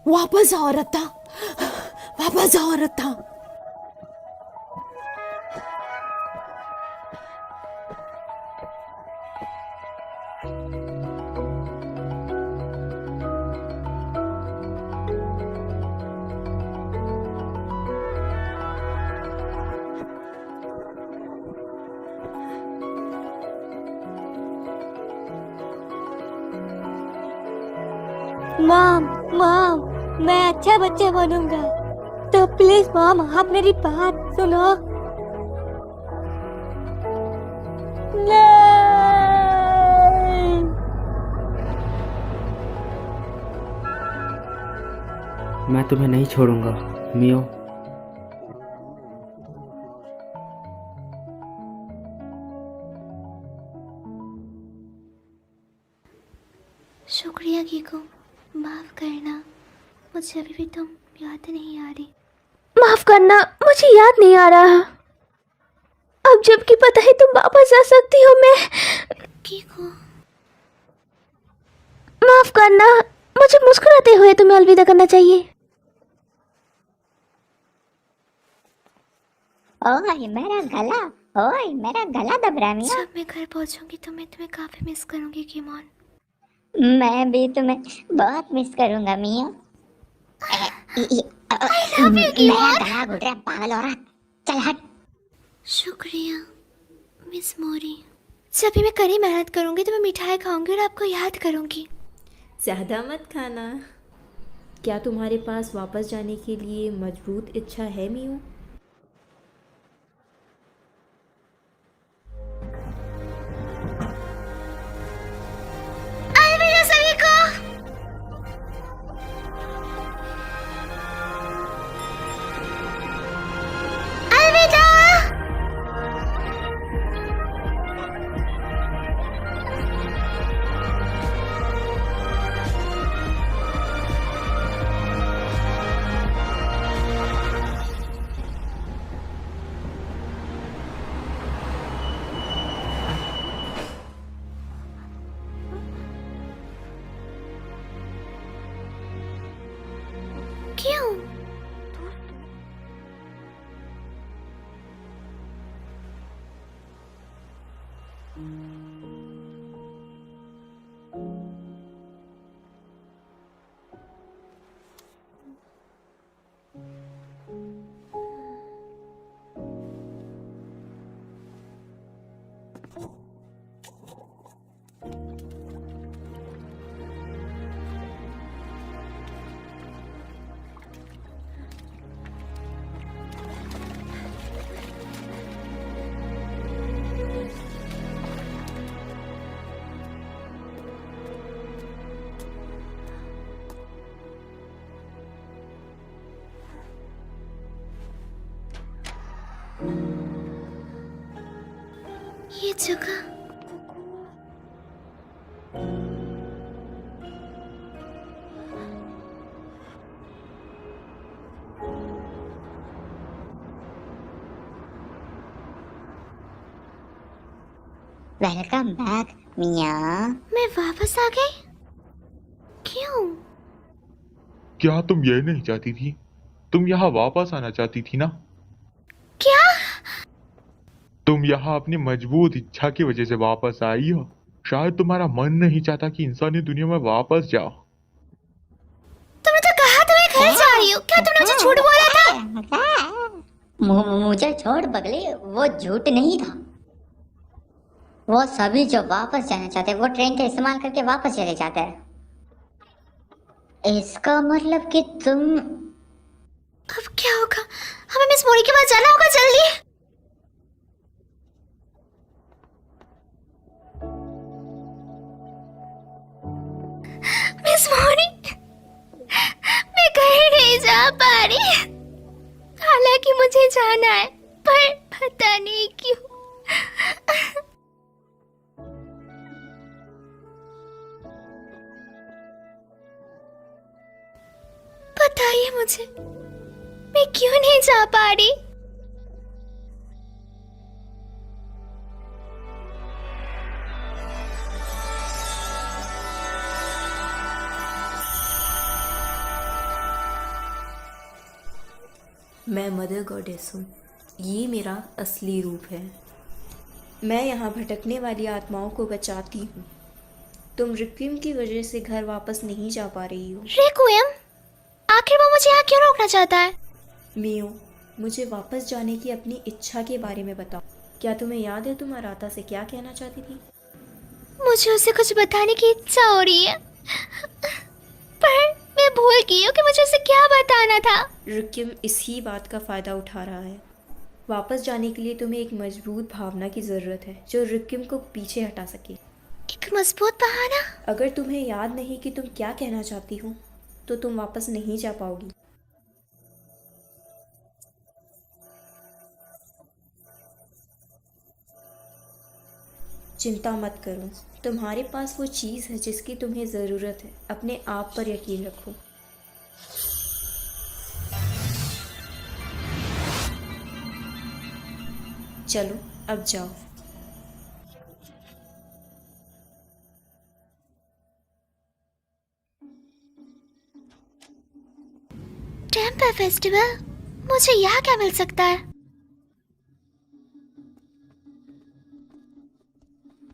वापस आओ रत्ता, वापस आओ रत्ता। मॉम, मॉम, मैं अच्छा बच्चा बनूंगा, तो प्लीज मॉम आप मेरी बात सुनो। नहीं। मैं तुम्हें नहीं छोड़ूंगा मियो। शुक्रिया कीको, माफ करना, मुझे अभी भी तुम याद नहीं आ रही। माफ करना, मुझे याद नहीं आ रहा। अब जबकि पता है तुम वापस आ सकती हो, मैं कीको, माफ करना, मुझे मुस्कुराते हुए तुम्हें अलविदा करना चाहिए। ओए मेरा गला, ओए मेरा गला दब रहा है मिया। जब मैं घर पहुंचूंगी तो मैं तुम्हें काफी मिस करूंगी कीमोन। मैं भी तुम्हें बहुत मिस करूंगा मिया। मेरा गला घुट रहा है, पागल औरत, चल हट। शुक्रिया मिस मोरी। जब भी मैं कड़ी मेहनत करूंगी तो मैं मिठाई खाऊंगी और आपको याद करूंगी। ज़्यादा मत खाना। क्या तुम्हारे पास वापस जाने के लिए मजबूत इच्छा है मियो? अलविदा सभी को। अलविदा। क्यों? ये जगह वेलकम बैक मिया। मैं वापस आ गई? क्यों? क्या तुम ये नहीं चाहती थी? तुम यहाँ वापस आना चाहती थी ना? क्या? तुम यहाँ अपनी मजबूत इच्छा की वजह से वापस आई हो। शायद तुम्हारा मन नहीं चाहता कि इंसानी दुनिया में वापस जाओ। तुमने तो कहा तो मैं घर जा रही हूँ। क्या तुमने मुझे झूठ बोला था? मुझे छोड़ पगली, वो झूठ नहीं था। वो सभी जो वापस जाना चाहते हैं वो ट्रेन का इस्तेमाल करके वापस चले जाते हैं। इसका मतलब कि तुम अब क्या होगा? हमें मिस मोरी के पास जाना होगा जल्दी। मिस मोरी, मैं कहीं नहीं जा पा रही। हालांकि मुझे जाना है, पर पता नहीं क्यों। बताइए मुझे, मैं क्यों नहीं जा पा रही? मैं मदर गॉडेस हूँ। ये मेरा असली रूप है। मैं यहाँ भटकने वाली आत्माओं को बचाती हूँ। तुम रिक्विम की वजह से घर वापस नहीं जा पा रही हो। रिक्विम? आखिर वो मुझे यहाँ क्यों रोकना चाहता है? मियो, मुझे वापस जाने की अपनी इच्छा के बारे में बताओ। क्या तुम्हें याद है तुम अराता से क्या कहना चाहती थी? मुझे उसे कुछ बताने की इच्छा हो रही है, पर मैं भूल गई हूँ कि मुझे उसे क्या बताना था। रिक्विम इसी बात का फ़ायदा उठा रहा है। वापस जाने के लिए तुम्हें एक मजबूत भावना की ज़रूरत है जो रिक्विम को पीछे हटा सके। एक मजबूत बहाना? अगर तुम्हें याद नहीं कि तुम क्या कहना चाहती हो तो तुम वापस नहीं जा पाओगी। चिंता मत करो, तुम्हारे पास वो चीज़ है जिसकी तुम्हें ज़रूरत है। अपने आप पर यकीन रखो। चलो अब जाओ। Temple festival? मुझे यहाँ क्या मिल सकता है?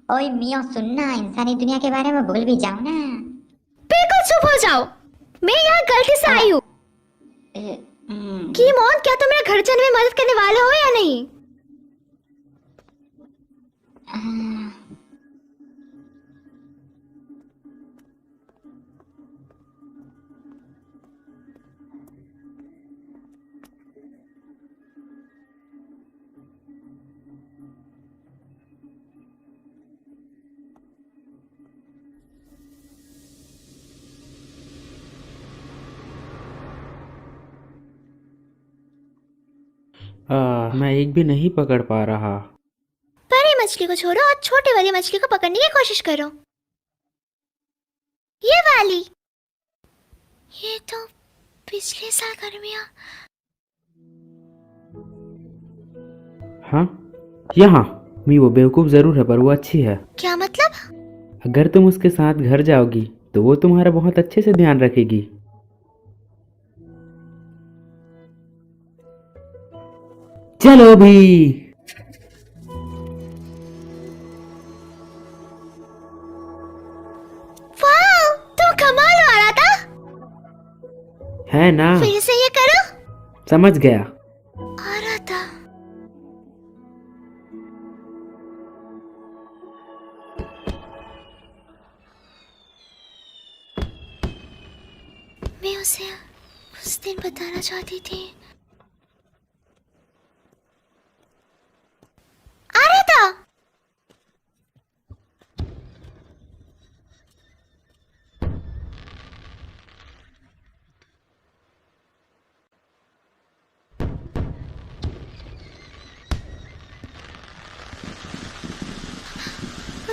ओए मिया सुनना, इंसानी दुनिया के बारे में भूल भी जाओ ना। बिल्कुल चुप हो जाओ। मैं यहाँ गलती से आई हूँ। कीमोन, क्या तुम मेरे घर जाने में मदद करने वाले हो या नहीं? मैं एक भी नहीं पकड़ पा रहा। बड़ी मछली को छोड़ो और छोटी वाली मछली को पकड़ने की कोशिश करो। ये वाली। ये तो पिछले साल गर्मियाँ। हाँ, यहाँ मी वो बेवकूफ़ ज़रूर है पर वो अच्छी है। क्या मतलब? अगर तुम उसके साथ घर जाओगी तो वो तुम्हारा बहुत अच्छे से ध्यान रखेगी। चलो भी। वाह, तुम कमाल हो रहा था। है ना? फिर से ये करो। समझ गया। आ रहा था। मैं उसे उस दिन बताना चाहती थी। आ रहा था।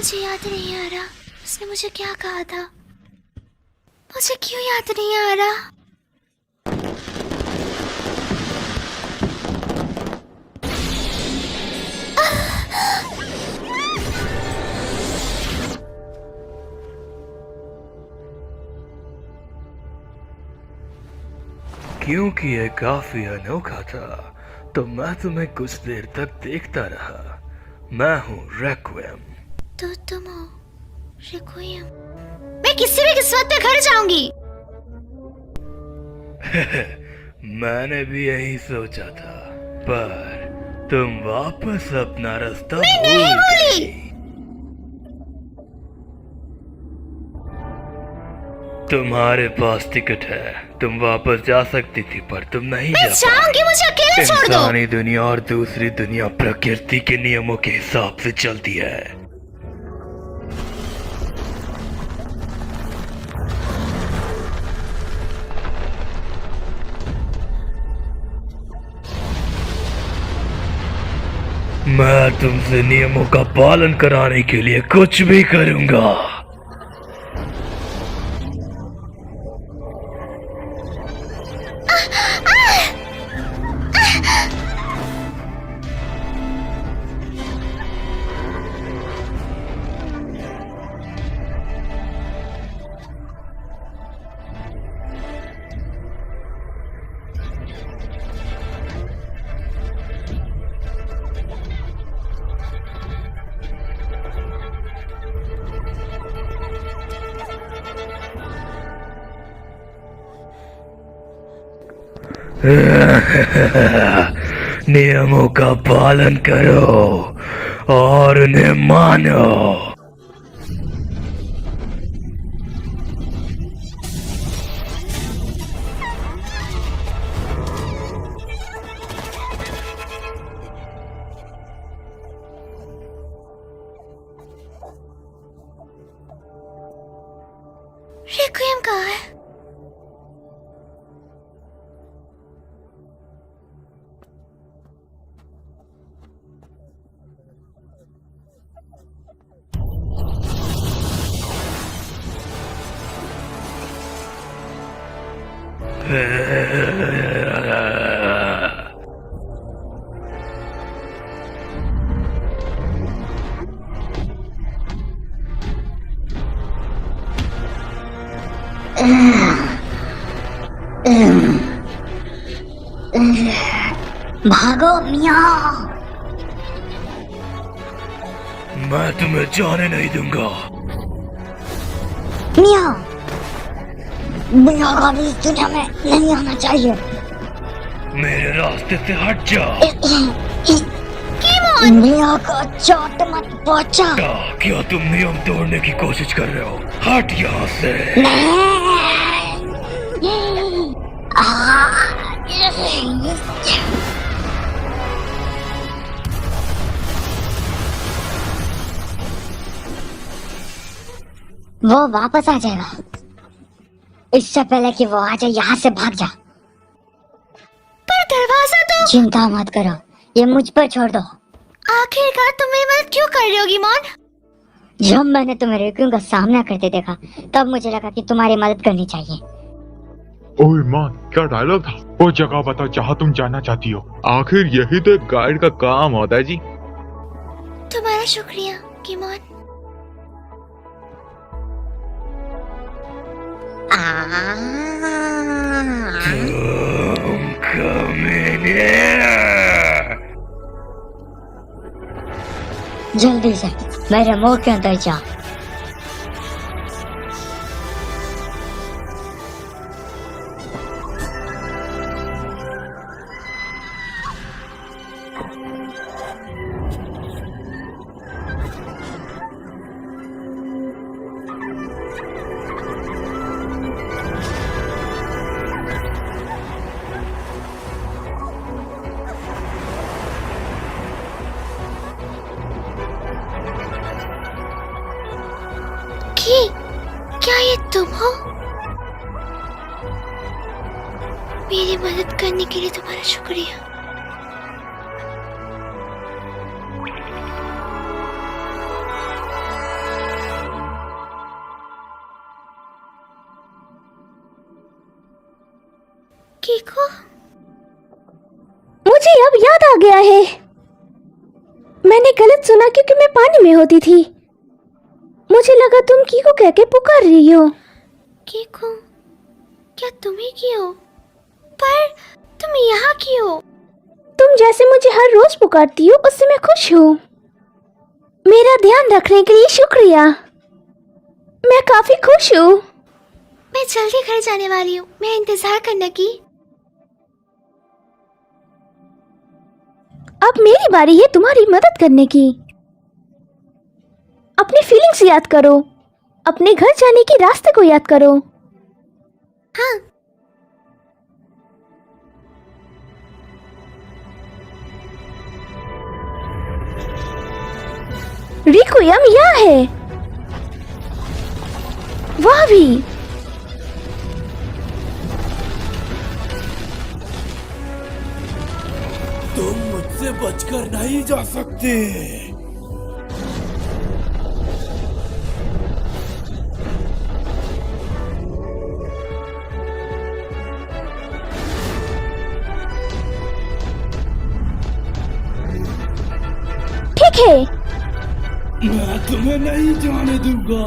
मुझे याद नहीं आ रहा उसने मुझे क्या कहा था। मुझे क्यों याद नहीं आ रहा? क्योंकि ये काफी अनोखा था तो मैं तुम्हें कुछ देर तक देखता रहा। मैं हूँ रेक्विएम। तो तुम हो रेक्विएम। मैं किसी भी किस्मत पे घर जाऊंगी। मैंने भी यही सोचा था पर तुम वापस अपना रास्ता मैं नहीं भूल गई। तुम्हारे पास टिकट है, तुम वापस जा सकती थी पर तुम नहीं मैं जा जाऊंगी, मुझे अकेले छोड़ दो। इंसानी दुनिया और दूसरी दुनिया प्रकृति के नियमों के हिसाब से चलती है। मैं तुमसे नियमों का पालन कराने के लिए कुछ भी करूंगा। नियमों का पालन करो और उन्हें मानो। रेक्विएम कहाँ है? भागो मियाँ। मैं तुम्हें जाने नहीं दूंगा। मियाँ, मियाँ को भी इस दुनिया में नहीं आना चाहिए। मेरे रास्ते से हट जा। मियाँ को चोट मत पहुंचा। क्या तुम नियम तोड़ने की कोशिश कर रहे हो? हट यहाँ से। वो वापस आ जाएगा। इससे पहले कि वो आ जाए यहाँ से भाग जा। पर दरवाजा तो। चिंता मत करो, ये मुझ पर छोड़ दो। आखिरकार तुम मेरी मदद क्यों कर रही हो गिमोन? जब मैंने तुम्हें रेक्विएम का सामना करते देखा तब मुझे लगा कि तुम्हारी मदद करनी चाहिए। ओह ईमान, क्या डायलॉग था। वो जगह बताओ जहाँ तुम जाना चाहती हो। आखिर यही तो एक गाइड का काम होता है जी। तुम्हारा शुक्रिया गिमोन। तुम कमीने। जल्दी से मेरे मुंह के अंदर जा। क्या ये तुम हो? मेरी मदद करने के लिए तुम्हारा शुक्रिया। है? मैंने गलत सुना क्योंकि मैं पानी में होती थी। मुझे लगा तुम कीको कह के पुकार रही हो। कीको? क्या तुम ही की हो? पर तुम यहाँ की हो? तुम जैसे मुझे हर रोज पुकारती हो उससे मैं खुश हूँ। मेरा ध्यान रखने के लिए शुक्रिया। मैं काफी खुश हूँ। मैं जल्दी घर जाने वाली हूँ, मैं इंतजार करने की। अब मेरी बारी है तुम्हारी मदद करने की। अपनी फीलिंग्स याद करो, अपने घर जाने के रास्ते को याद करो। हाँ। रिक्वियम यहाँ है। वह भी। तुम मुझसे बचकर नहीं जा सकते। ठीक है। मैं तुम्हें नहीं जाने दूंगा।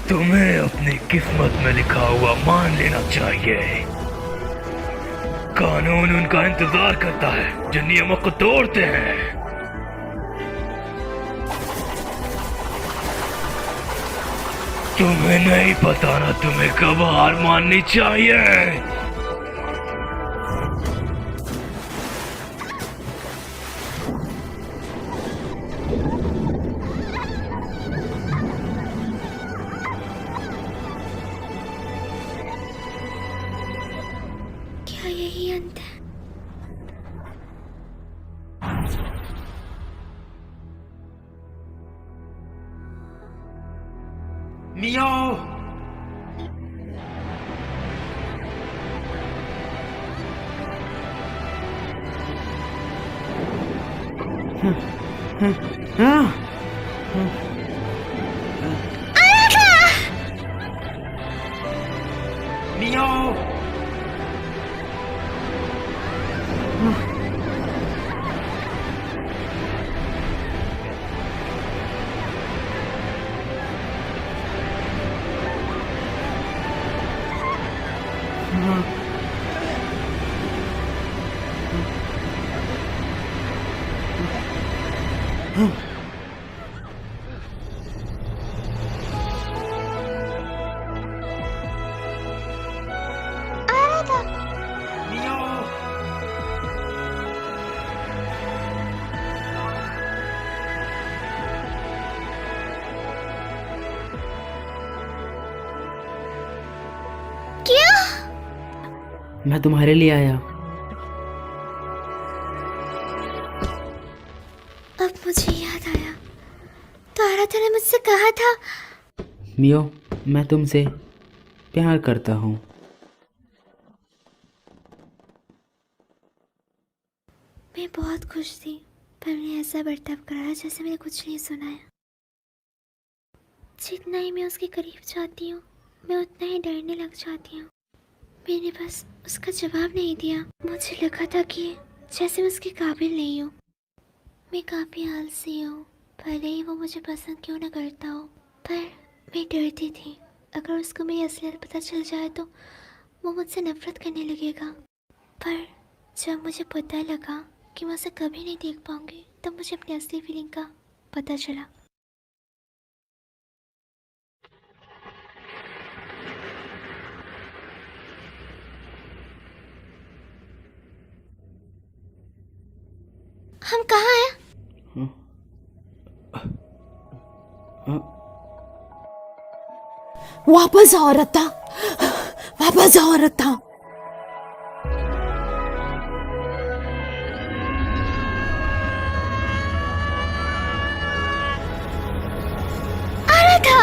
तुम्हें अपनी किस्मत में लिखा हुआ मान लेना चाहिए। कानून उनका इंतजार करता है जो नियमों को तोड़ते हैं। तुम्हें नहीं पता ना तुम्हें कब हार माननी चाहिए। क्या यही अंत है? मियो। मियो। क्या? मैं तुम्हारे लिए आया। अब मुझे याद आया, तो आराधना ने मुझसे कहा था। मियो, मैं तुमसे प्यार करता हूँ। मैं बहुत खुश थी, पर मैंने ऐसा बर्ताव करा जैसे मैंने कुछ नहीं सुना है। जितना ही मैं उसके करीब जाती हूँ, मैं उतना ही डरने लग जाती हूँ। मैंने बस उसका जवाब नहीं दिया। मुझे लगा था कि जैसे मैं उसके काबिल नहीं हूँ। मैं काफ़ी आलसी हूँ, भले ही वो मुझे पसंद क्यों ना करता हो, पर मैं डरती थी अगर उसको मेरी असलियत पता चल जाए तो वो मुझसे नफरत करने लगेगा। पर जब मुझे पता लगा कि मैं उसे कभी नहीं देख पाऊंगी, तब मुझे अपनी असली फीलिंग का पता चला। हम कहाँ हैं? वापस आओ रत्ता, वापस आओ रत्ता। आराधा,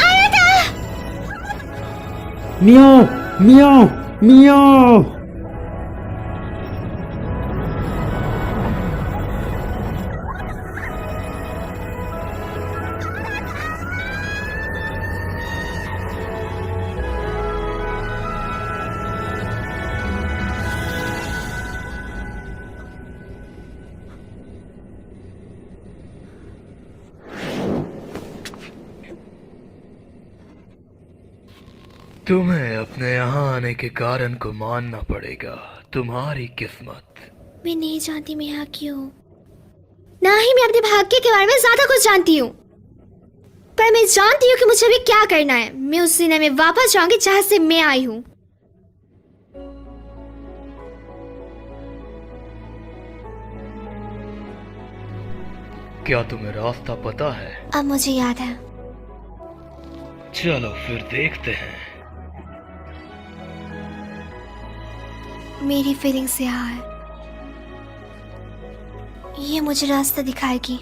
आराधा, मियाओ मियाओ मियाओ। तुम्हें अपने यहाँ आने के कारण को मानना पड़ेगा। तुम्हारी किस्मत। मैं नहीं जानती मैं यहाँ क्यों, ना ही मैं अपने भाग्य के बारे में ज्यादा कुछ जानती हूँ, पर मैं जानती हूँ कि मुझे अभी क्या करना है। मैं उस दुनिया में वापस जाऊंगी जहाँ से मैं आई हूँ। क्या तुम्हें रास्ता पता है? अब मुझे याद है। चलो फिर देखते हैं। मेरी फीलिंग्स यहाँ है, ये मुझे रास्ता दिखाएगी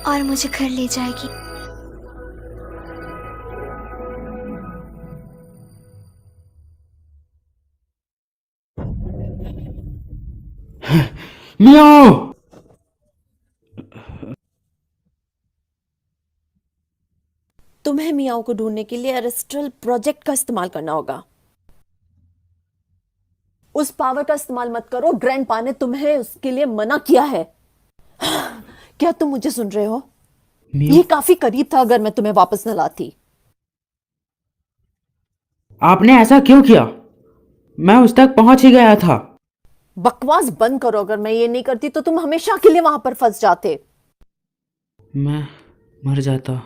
और मुझे घर ले जाएगी। मियाओ। तुम्हें मियाओ को ढूंढने के लिए एरेस्ट्रल प्रोजेक्ट का इस्तेमाल करना होगा। उस पावर का इस्तेमाल मत करो, ग्रैंडपा ने तुम्हें उसके लिए मना किया है। क्या तुम मुझे सुन रहे हो? ये काफी करीब था अगर मैं तुम्हें वापस न लाती। आपने ऐसा क्यों किया? मैं उस तक पहुंच ही गया था। बकवास बंद करो, अगर मैं ये नहीं करती तो तुम हमेशा के लिए वहां पर फंस जाते। मैं मर जाता।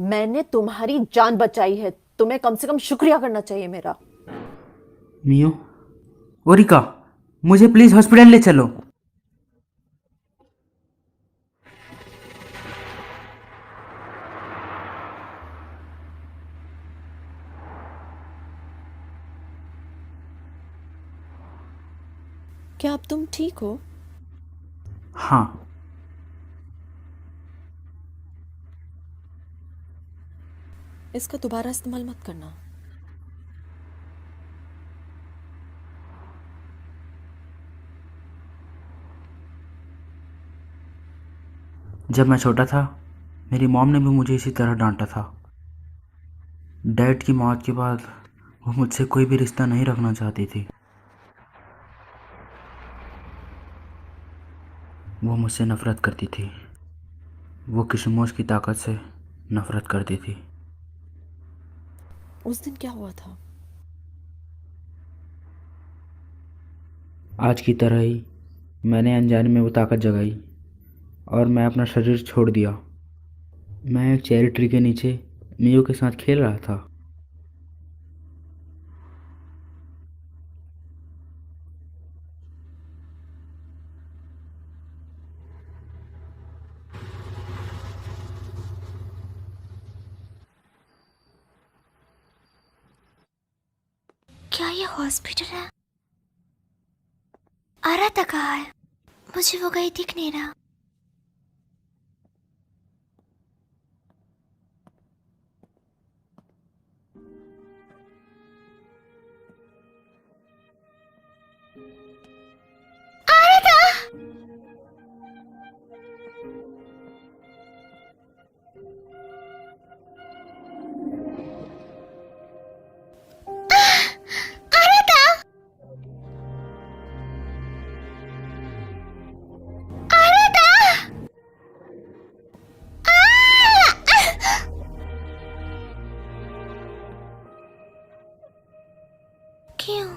मैंने तुम्हारी जान बचाई है, तुम्हें कम से कम शुक्रिया करना चाहिए मेरा। मियो, ओरिका, मुझे प्लीज हॉस्पिटल ले चलो। क्या अब तुम ठीक हो? हाँ। इसका दोबारा इस्तेमाल मत करना। जब मैं छोटा था मेरी मॉम ने भी मुझे इसी तरह डांटा था। डैड की मौत के बाद वो मुझसे कोई भी रिश्ता नहीं रखना चाहती थी। वो मुझसे नफरत करती थी। वो किशमोश की ताकत से नफरत करती थी। उस दिन क्या हुआ था? आज की तरह ही मैंने अनजाने में वो ताकत जगाई और मैं अपना शरीर छोड़ दिया। मैं एक चेरी ट्री के नीचे मियो के साथ खेल रहा था। क्या ये हॉस्पिटल है? आराधा कहाँ है? मुझे वो कहीं दिख नहीं रहा। आराधा! आराधा! आराधा! क्यों?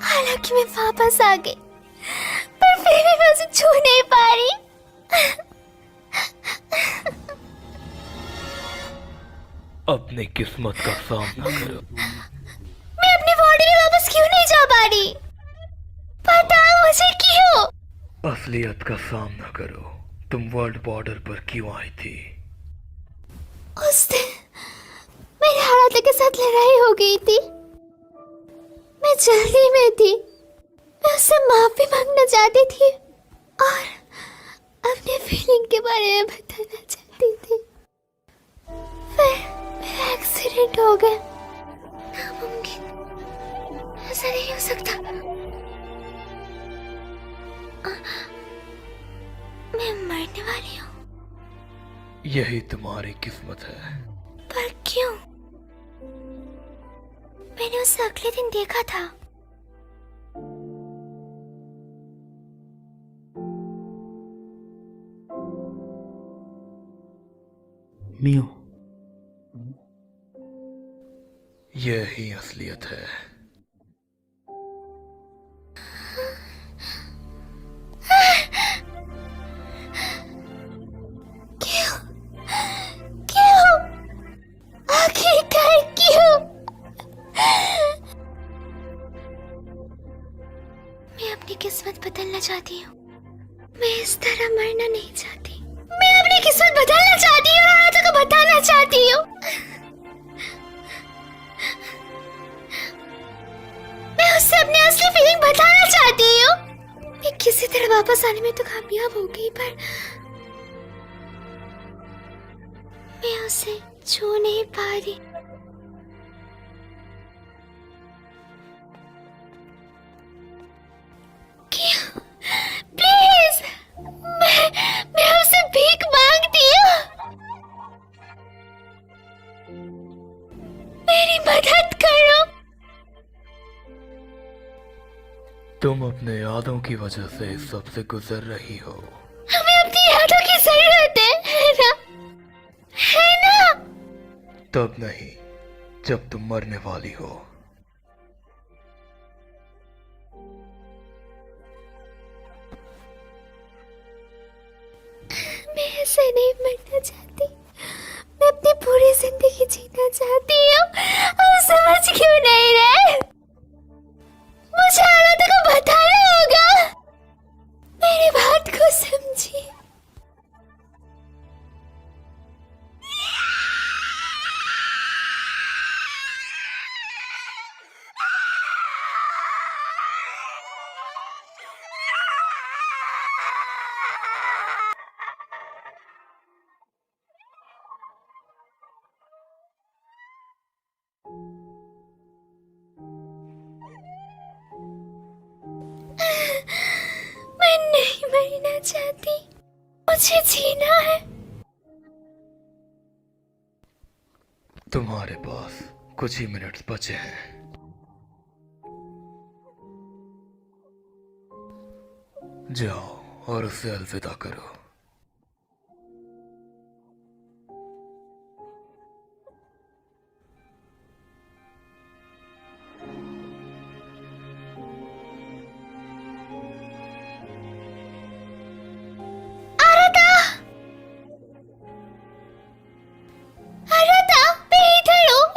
हालांकि मैं वापस आ गई, पर फिर भी मैं उसे छू नहीं पा रही। अपनी किस्मत का सामना करो। मैं अपनी बॉडी में वापस क्यों नहीं जा पा रही? बताओ मुझे क्यों? असलियत का सामना करो। तुम वर्ल्ड बॉर्डर पर क्यों आई थी? उस दिन मेरे हालात के साथ लड़ाई हो गई थी। मैं जल्दी में थी। मैं उससे माफी मांगना चाहती थी और अपने फीलिंग के बारे में बताना चाहती थी। फिर मेरा एक्सीडेंट हो गया। नामुमकिन, ऐसा नहीं हो सकता। मैं मरने वाली हूँ। यही तुम्हारी किस्मत है। पर क्यों? मैंने उसे अगले दिन देखा था। मियो, यही असलियत है। क्यों? क्यों? आखिरकार क्यों? मैं अपनी किस्मत बदलना चाहती हूँ। मैं इस तरह मरना नहीं चाहती। मैं अपनी किस्मत बदलना चाहती हूँ और हालातों को बताना चाहती हूँ। मैं उससे अपनी असली फीलिंग बताना चाहती हूँ। मैं किसी तरह वापस आने में तो कामयाब हो गई, पर मैं उसे छू नहीं पा रही। क्यों? प्लीज, मैं उससे भीख मांगती हूँ। मेरी मदद करो। तुम अपने यादों की वजह से इस सब से गुजर रही हो। हमें अपनी यादों की जरूरत है ना? है ना? तब नहीं जब तुम मरने वाली हो। मैं ऐसे नहीं मरना चाहती। मैं अपनी पूरी जिंदगी जीना चाहती हूँ। और समझ क्यों नहीं रहे? मुझे हालातों को बताना होगा। मेरी बात को समझिए। मैं नहीं मरना चाहती। मुझे जीना है। तुम्हारे पास कुछ ही मिनट्स बचे हैं। जाओ और उसे अलविदा करो।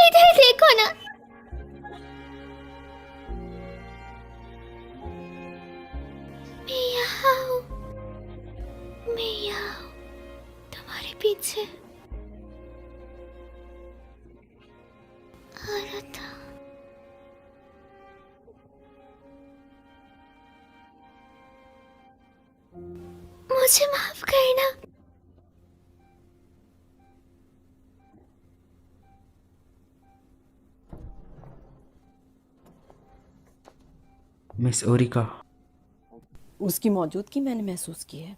इधर देखो ना। मैं यहाँ हूँ। मैं यहाँ हूँ, तुम्हारे पीछे। आराधा, मुझे माफ करना। मिस ओरिका, उसकी मौजूदगी मैंने महसूस की है।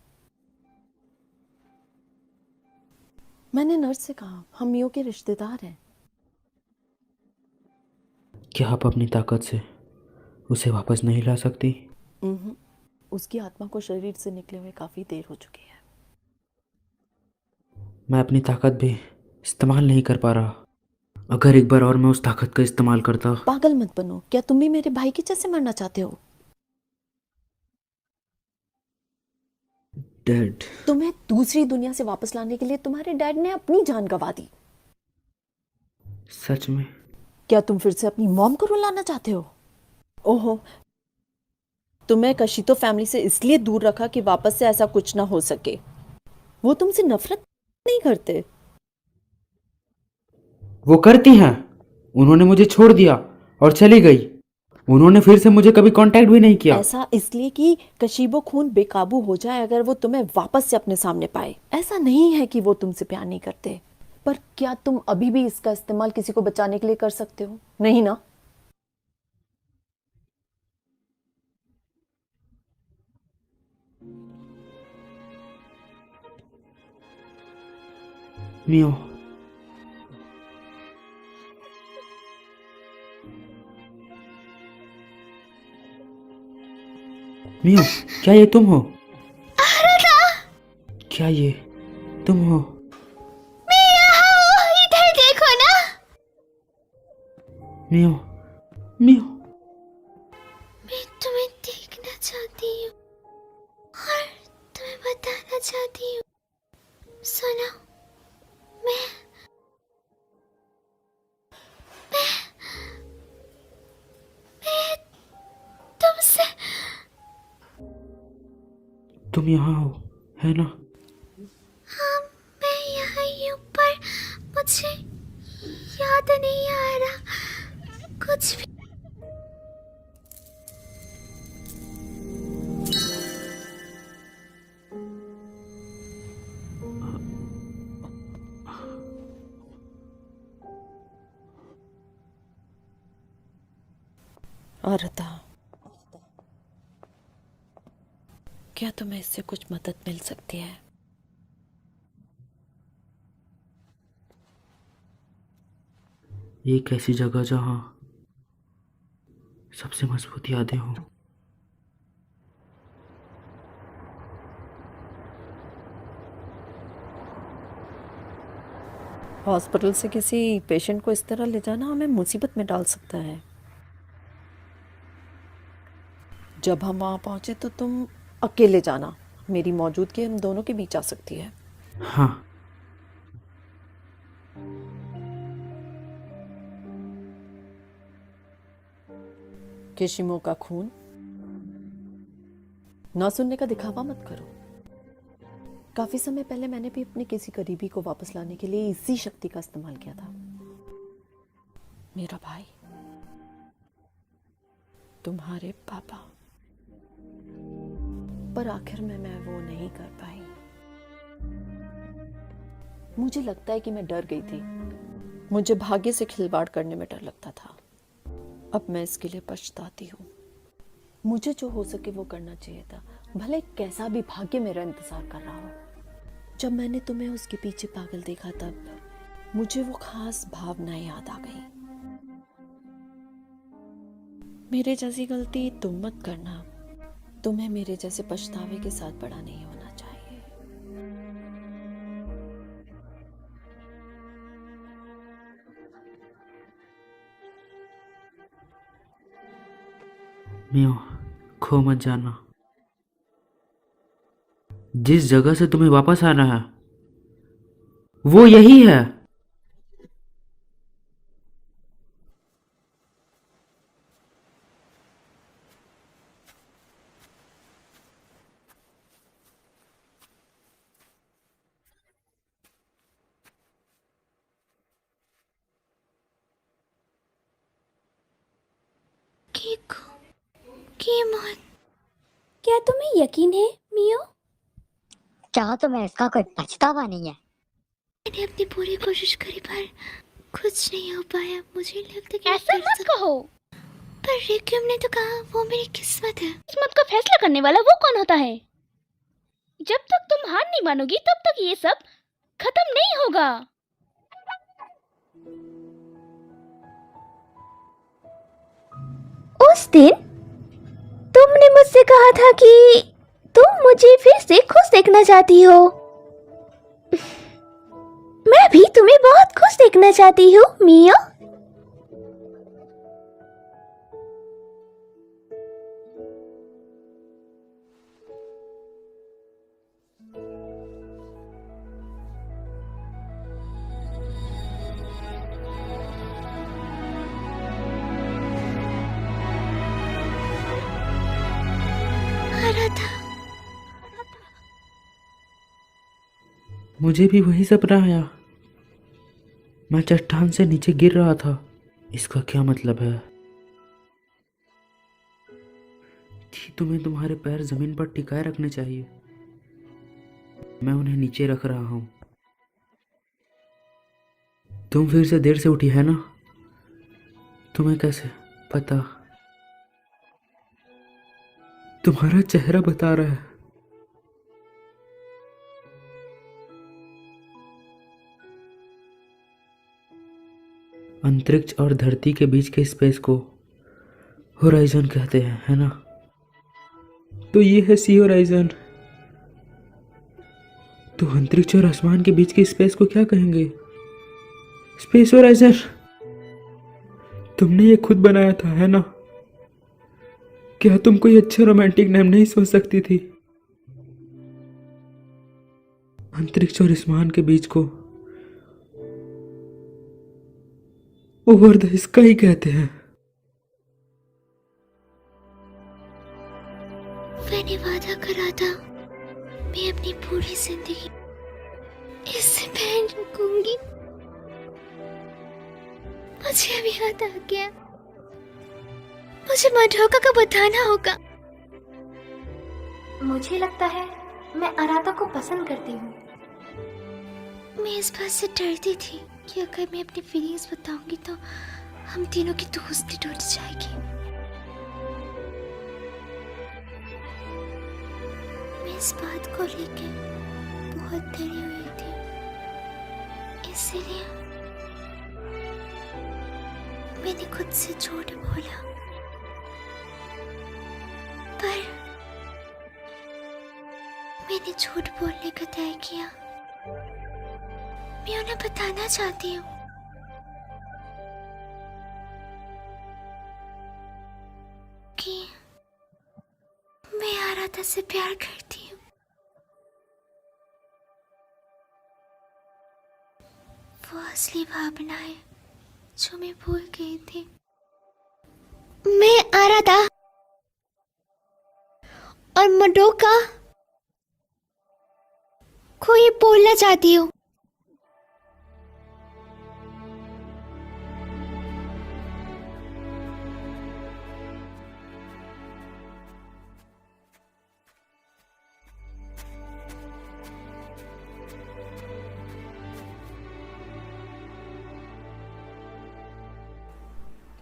मैंने नर्स से कहा हम मियो के रिश्तेदार हैं। क्या आप अपनी ताकत से उसे वापस नहीं ला सकती? उसकी आत्मा को शरीर से निकले हुए काफी देर हो चुकी है। मैं अपनी ताकत भी इस्तेमाल नहीं कर पा रहा। अगर एक बार और मैं उस ताकत का इस्तेमाल करता। पागल मत बनो, क्या तुम भी मेरे भाई के जैसे मरना चाहते हो? डैड, तुम्हें दूसरी दुनिया से वापस लाने के लिए तुम्हारे डैड ने अपनी जान गंवा दी। सच में? क्या तुम फिर से अपनी मॉम को रुलाना चाहते हो? ओहो, तुम्हें कशितो फैमिली से इसलिए दूर रखा कि वापस से ऐसा कुछ ना हो सके। वो तुमसे नफरत नहीं करते। वो करती हैं। उन्होंने मुझे छोड़ दिया और चली गई। उन्होंने फिर से मुझे कभी कांटेक्ट भी नहीं किया। ऐसा इसलिए कि कशीबो खून बेकाबू हो जाए अगर वो तुम्हें वापस से अपने सामने पाए। ऐसा नहीं है कि वो तुमसे प्यार नहीं करते, पर क्या तुम अभी भी इसका इस्तेमाल किसी को बचाने के लिए कर सकते हो? नहीं ना? मियो, मियो, क्या ये तुम हो? क्या ये तुम हो? इधर देखो ना। मियो, मियो, मैं तुम्हें देखना चाहती हूँ और तुम्हें बताना चाहती हूँ। सुनो, मैं तुमसे तुम यहाँ हो, है ना? हाँ, मैं यहाँ ही हूँ, पर मुझे याद नहीं आ रहा कुछ भी। आरता, क्या तुम्हें इससे कुछ मदद मिल सकती है? एक ऐसी जगह जहाँ सबसे मजबूत यादें हो। हॉस्पिटल से किसी पेशेंट को इस तरह ले जाना हमें मुसीबत में डाल सकता है। जब हम वहां पहुंचे तो तुम अकेले जाना। मेरी मौजूदगी हम दोनों के बीच आ सकती है। हाँ। केशिमो का खून ना सुनने का दिखावा मत करो। काफी समय पहले मैंने भी अपने किसी करीबी को वापस लाने के लिए इसी शक्ति का इस्तेमाल किया था। मेरा भाई, तुम्हारे पापा, पर आखिर में मैं वो नहीं कर पाई। मुझे लगता है कि मैं डर गई थी। मुझे भाग्य से खिलवाड़ करने में डर लगता था। अब मैं इसके लिए पछताती हूँ। मुझे जो हो सके वो करना चाहिए था, भले कैसा भी भाग्य मेरा इंतजार कर रहा हो। जब मैंने तुम्हें उसके पीछे पागल देखा तब मुझे वो खास भावनाएं याद आ गई। मेरे जैसी गलती तुम मत करना। तुम्हें मेरे जैसे पछतावे के साथ बड़ा नहीं होना चाहिए। मियो, खो मत जाना। जिस जगह से तुम्हें वापस आना है वो यही है। कीमोन, क्या तुम्हें यकीन है मियो? क्या तुम्हें इसका कोई पछतावा नहीं है? मैंने अपनी पूरी कोशिश करी पर कुछ नहीं हो पाया। मुझे लगता है कि ऐसा मैं कर मत कहो। पर रिक्यूम ने तो कहा वो मेरी किस्मत है। किस्मत का फैसला करने वाला वो कौन होता है? जब तक तुम हार नहीं मानोगी तब तक ये सब खत्म नहीं होगा। उस दिन तुमने मुझसे कहा था कि तुम मुझे फिर से खुश देखना चाहती हो। मैं भी तुम्हें बहुत खुश देखना चाहती हूँ मिया। मुझे भी वही सपना आया। मैं चट्टान से नीचे गिर रहा था। इसका क्या मतलब है कि तुम्हें तुम्हारे पैर जमीन पर टिकाए रखने चाहिए। मैं उन्हें नीचे रख रहा हूं। तुम फिर से देर से उठी है ना? तुम्हें कैसे पता? तुम्हारा चेहरा बता रहा है। अंतरिक्ष और धरती के बीच के स्पेस को होराइजन कहते हैं, है ना? तो ये है सी होराइजन। तो अंतरिक्ष और आसमान के बीच के स्पेस को क्या कहेंगे? Space horizon. तुमने ये खुद बनाया था, है ना? क्या तुम कोई अच्छा रोमांटिक नाम नहीं सोच सकती थी? अंतरिक्ष और आसमान के बीच को ओवर द स्काई कहते हैं। मैंने वादा करा था मैं अपनी पूरी जिंदगी इससे पहन रखूंगी। मुझे अभी याद आ गया। मुझे मडोका को बताना होगा। मुझे लगता है मैं अराता को पसंद करती हूँ। मैं इस बात से डरती थी कि अगर मैं अपनी फीलिंग्स बताऊंगी तो हम तीनों की दोस्ती टूट जाएगी। मैं इस बात को लेके बहुत डरी हुई थी, इसीलिए मैंने खुद से झूठ बोला। पर मैंने झूठ बोलने का तय किया। मैं उन्हें बताना चाहती हूँ कि मैं आराधा से प्यार करती हूँ। वो असली भावना है जो मैं भूल गई थी। मैं आराधा और मडोका को ये बोलना चाहती हूँ।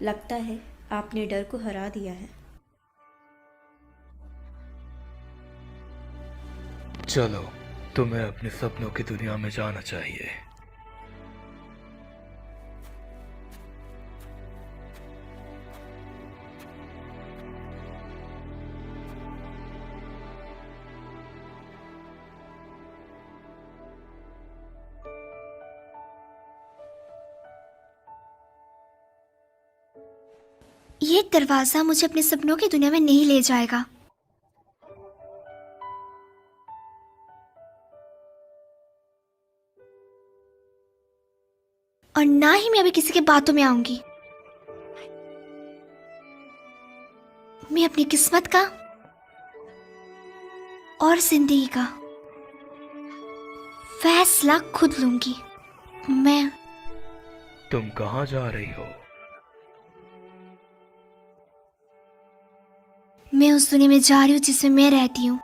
लगता है आपने डर को हरा दिया है। चलो, तुम्हें अपने सपनों की दुनिया में जाना चाहिए। ये दरवाजा मुझे अपने सपनों की दुनिया में नहीं ले जाएगा। और ना ही मैं अभी किसी के बातों में आऊंगी। मैं अपनी किस्मत का और जिंदगी का फैसला खुद लूंगी। तुम कहाँ जा रही हो? मैं उस दुनिया में जा रही हूँ जिसमें मैं रहती हूँ।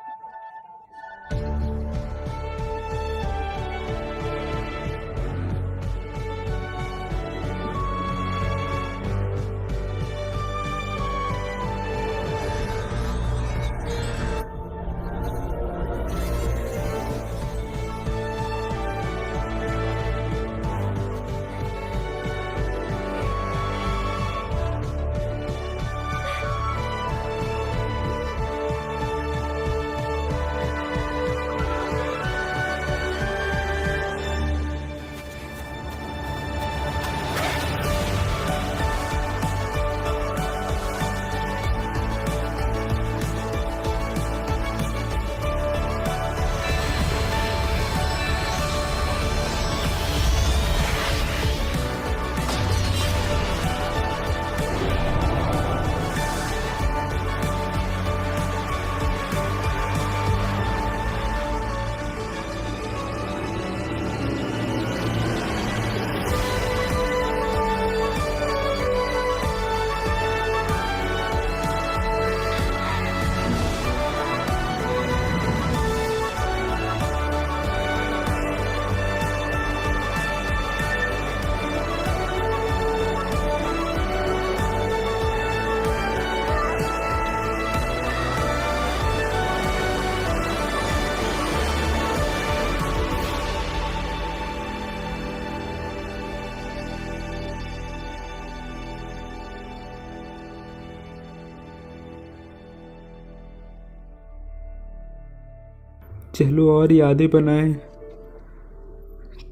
चलो और यादें बनाएं,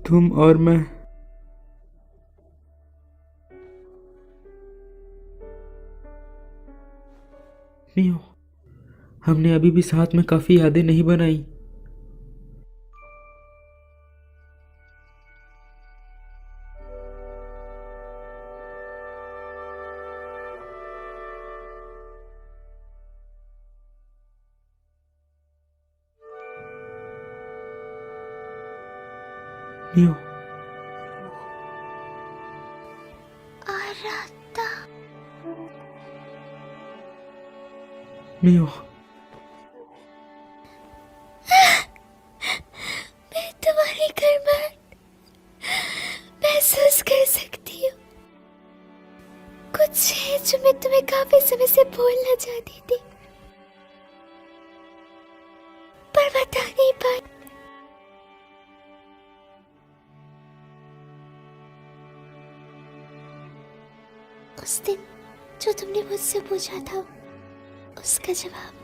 तुम और मैं। मियो, हमने अभी भी साथ में काफी यादें नहीं बनाई। मियो, आराता, मियो, मैं तुम्हारी गर्माहट महसूस कर सकती हूँ। कुछ है जो मैं तुम्हें काफी समय से बोलना चाहती थी, पर बता नहीं पाई। उस दिन जो तुमने मुझसे पूछा था, उसका जवाब